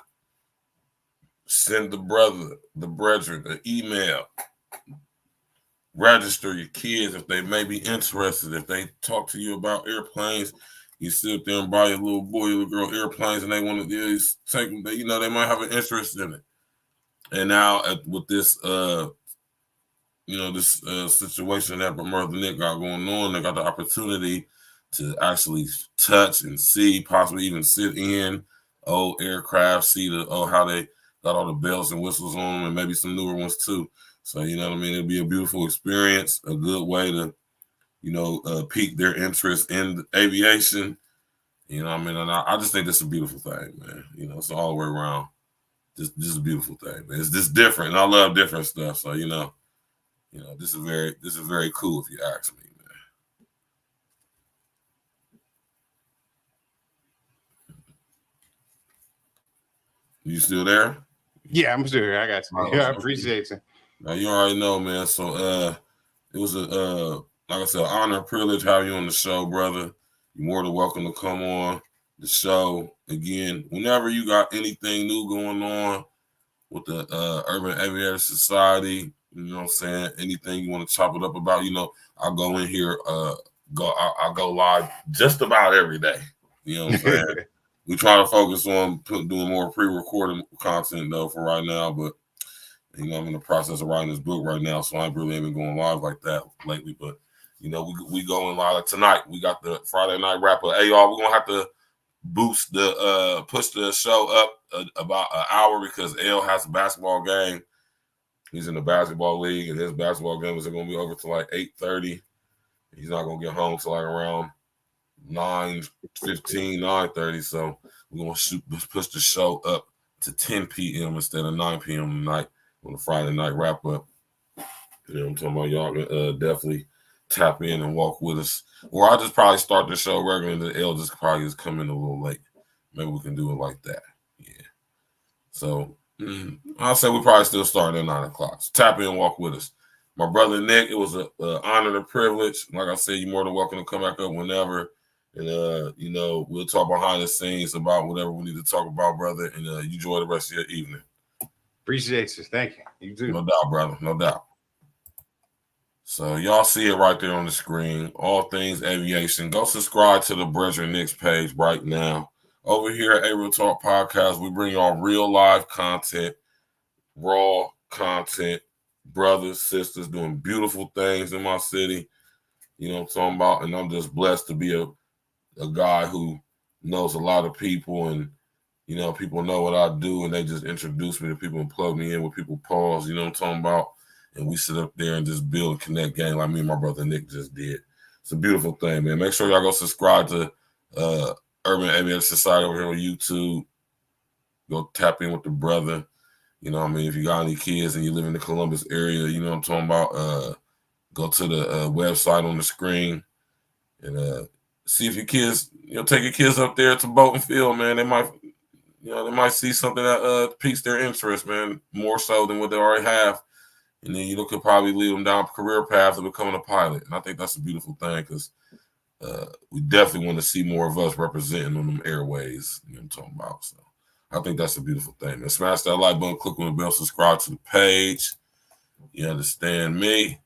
Send the brethren, an email. Register your kids if they may be interested. If they talk to you about airplanes, you sit there and buy your little boy, your little girl airplanes, and they want to take them. You know, they might have an interest in it. And now with this, this situation that Brother Nick got going on, they got the opportunity to actually touch and see, possibly even sit in old aircraft, see how they got all the bells and whistles on them, and maybe some newer ones too. So, you know what I mean? It'll be a beautiful experience, a good way to, pique their interest in aviation. You know what I mean? And I just think this is a beautiful thing, man. You know, it's all the way around. This is a beautiful thing, man. It's just different, and I love different stuff. So, this is very cool if you ask me, man. You still there? Yeah, I'm sure. I got you. Yeah, I appreciate you. Now, you already know, man. So it was a like I said, honor and privilege to have you on the show, brother. You're more than welcome to come on the show again. Whenever you got anything new going on with the Urban Aviator Society, you know what I'm saying? Anything you want to chop it up about, I'll go in here, I'll go live just about every day. You know what I'm saying? We try to focus on doing more pre-recorded content though for right now, but I'm in the process of writing this book right now, so I really ain't been going live like that lately. But we going live tonight. We got the Friday night wrap up. Hey y'all, we're gonna have to boost the push the show up about an hour because L has a basketball game. He's in the basketball league, and his basketball games are gonna be over to like 8:30. He's not gonna get home till like around 9:15, 9:30. So we're gonna push the show up to 10 p.m. instead of 9 p.m. tonight on the Friday night wrap up. You know what I'm talking about? Y'all can definitely tap in and walk with us. Or I'll just probably start the show regularly and the L just probably just come in a little late. Maybe we can do it like that. Yeah. So I'll say we probably still start at 9 o'clock. So tap in and walk with us. My brother Nick, it was an honor and a privilege. Like I said, you're more than welcome to come back up whenever. And, you know, we'll talk behind the scenes about whatever we need to talk about, brother. And you enjoy the rest of your evening. Appreciate you. Thank you. You too. No doubt, brother. No doubt. So y'all see it right there on the screen. All things aviation. Go subscribe to the BREDREN Nick's page right now. Over here at Real Talk Podcast, we bring y'all real live content, raw content, brothers, sisters doing beautiful things in my city. You know what I'm talking about? And I'm just blessed to be a guy who knows a lot of people, and you know, people know what I do, and they just introduce me to people and plug me in with people pause, you know what I'm talking about? And we sit up there and just build and connect gang like me and my brother Nick just did. It's a beautiful thing, man. Make sure y'all go subscribe to Urban Aviation Society over here on YouTube. Go tap in with the brother. You know what I mean? If you got any kids and you live in the Columbus area, you know what I'm talking about, go to the website on the screen and see if your kids, you know, take your kids up there to boat and field, man. They might see something that piques their interest, man, more so than what they already have. And then you could probably lead them down a career path of becoming a pilot. And I think that's a beautiful thing because we definitely want to see more of us representing on them airways. You know what I'm talking about? So I think that's a beautiful thing, man. Smash that like button, click on the bell, subscribe to the page. You understand me?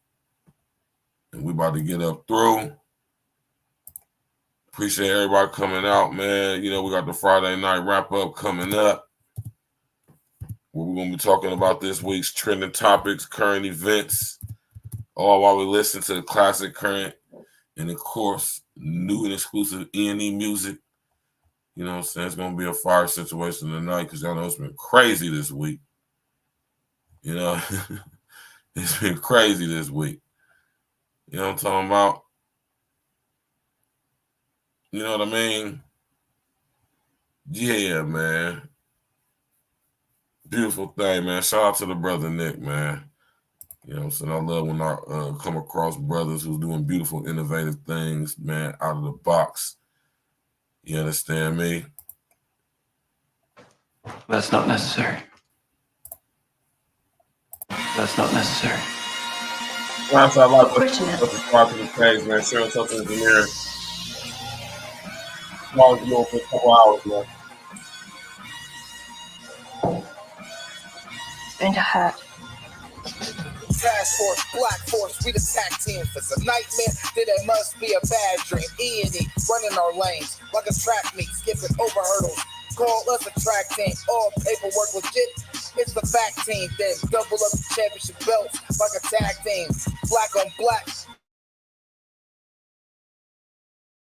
And we about to get up through. Appreciate everybody coming out, man. You know, we got the Friday night wrap up coming up, where we're going to be talking about this week's trending topics, current events, all while we listen to the classic, current, and of course, new and exclusive E&E music. You know what I'm saying? It's going to be a fire situation tonight because y'all know it's been crazy this week. You know, it's been crazy this week. You know what I'm talking about? You know what I mean? Yeah, man. Beautiful thing, man. Shout out to the brother Nick, man. You know what I'm saying? I love when I come across brothers who's doing beautiful, innovative things, man, out of the box. You understand me? That's not necessary. That's not necessary. Last I like Wait a to minute. subscribe to the page, man. Share with us engineering. Long as you for a couple hours, man. It's going to hurt. Task Force, Black Force, we the tag team. If it's a nightmare, then it must be a bad dream. E&E, running our lanes like a track meet, skipping over hurdles. Call us a track team, all paperwork legit. It's the fact team, then double up the championship belts like a tag team. Black on black.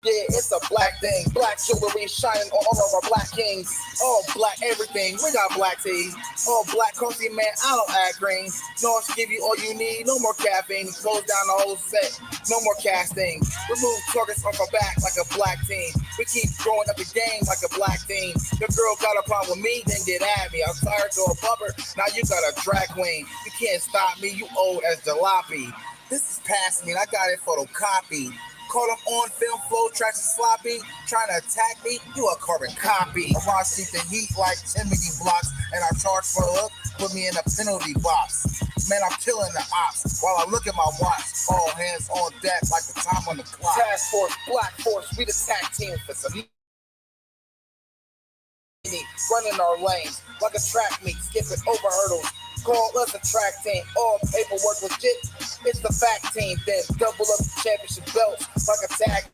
Yeah, it's a black thing. Black jewelry shining on all of our black kings. All black everything. We got black tea. All black coffee, man. I don't add green. No, to give you all you need. No more caffeine. Close down the whole set. No more casting. Remove targets off our back like a black team. We keep growing up the game like a black team. The girl got a problem with me, then get at me. I'm tired to a bumper. Now you got a drag queen. You can't stop me. You old as jalopy. This is past me, and I got it photocopied. Caught up on film, flow tracks and sloppy. Trying to attack me, you a carbon copy. I see the heat like Timothy blocks, and I charge for a look, put me in a penalty box. Man, I'm killing the ops while I look at my watch. All hands on deck like the time on the clock. Task Force, Black Force, we the tag team for some running our lanes like a track meet, skipping over hurdles. Call us a track team, all paperwork legit. It's the fact team, then double up the championship belts like a tag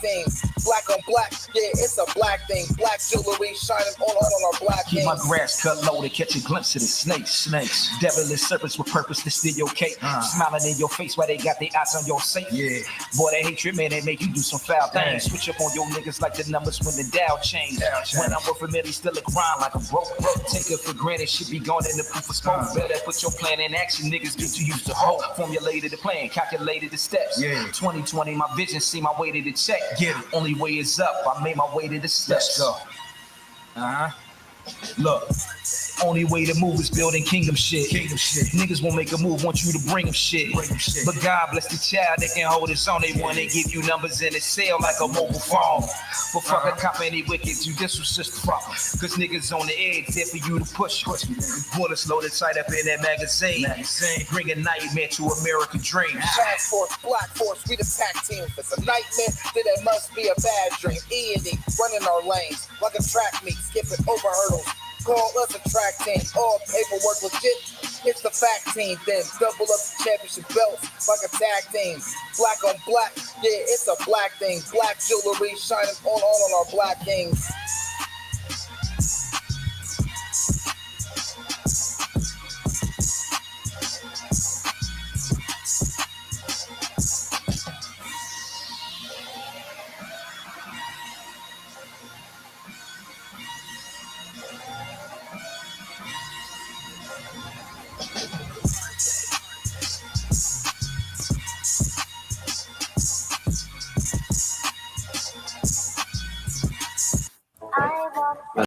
team. Black on black, yeah, it's a black thing. Black jewelry shining all on our black Keep things. my grass cut low to catch a glimpse of the snakes. Devilish serpents with purpose to steal your cake. Smiling in your face while they got their eyes on your safe. Yeah. Boy, that hatred, man, they make you do some foul things. Switch up on your niggas like the numbers when the Dow change. When I'm worth a million, still a grind like a broke. Take it for granted, shit be gone in the proof of smoke. Better put your plan in action, niggas get to use the whole. Formulated the plan, calculated the steps. 2020, my vision, see my way to the check. Get it. Only way is up, I made my way to the steps. Let's go. Look, only way to move is building kingdom shit. Niggas won't make a move, want you to bring them shit. But God bless the child that can hold his own. They want to give you numbers in a cell like a mobile phone. But fuck a cop any wicked, you this was just fuck. Cause niggas on the edge, there for you to push. Bullets loaded tight up in that magazine. Bring a nightmare to American dreams. Task force, black force, we the pack team. If it's a nightmare, then it must be a bad dream. E&D, running our lanes like a track meet, skipping over hurdles. Call us a track team, all paperwork legit. It's the fact team, then double up the championship belts like a tag team. Black on black, yeah, it's a black thing. Black jewelry shining all on our black kings.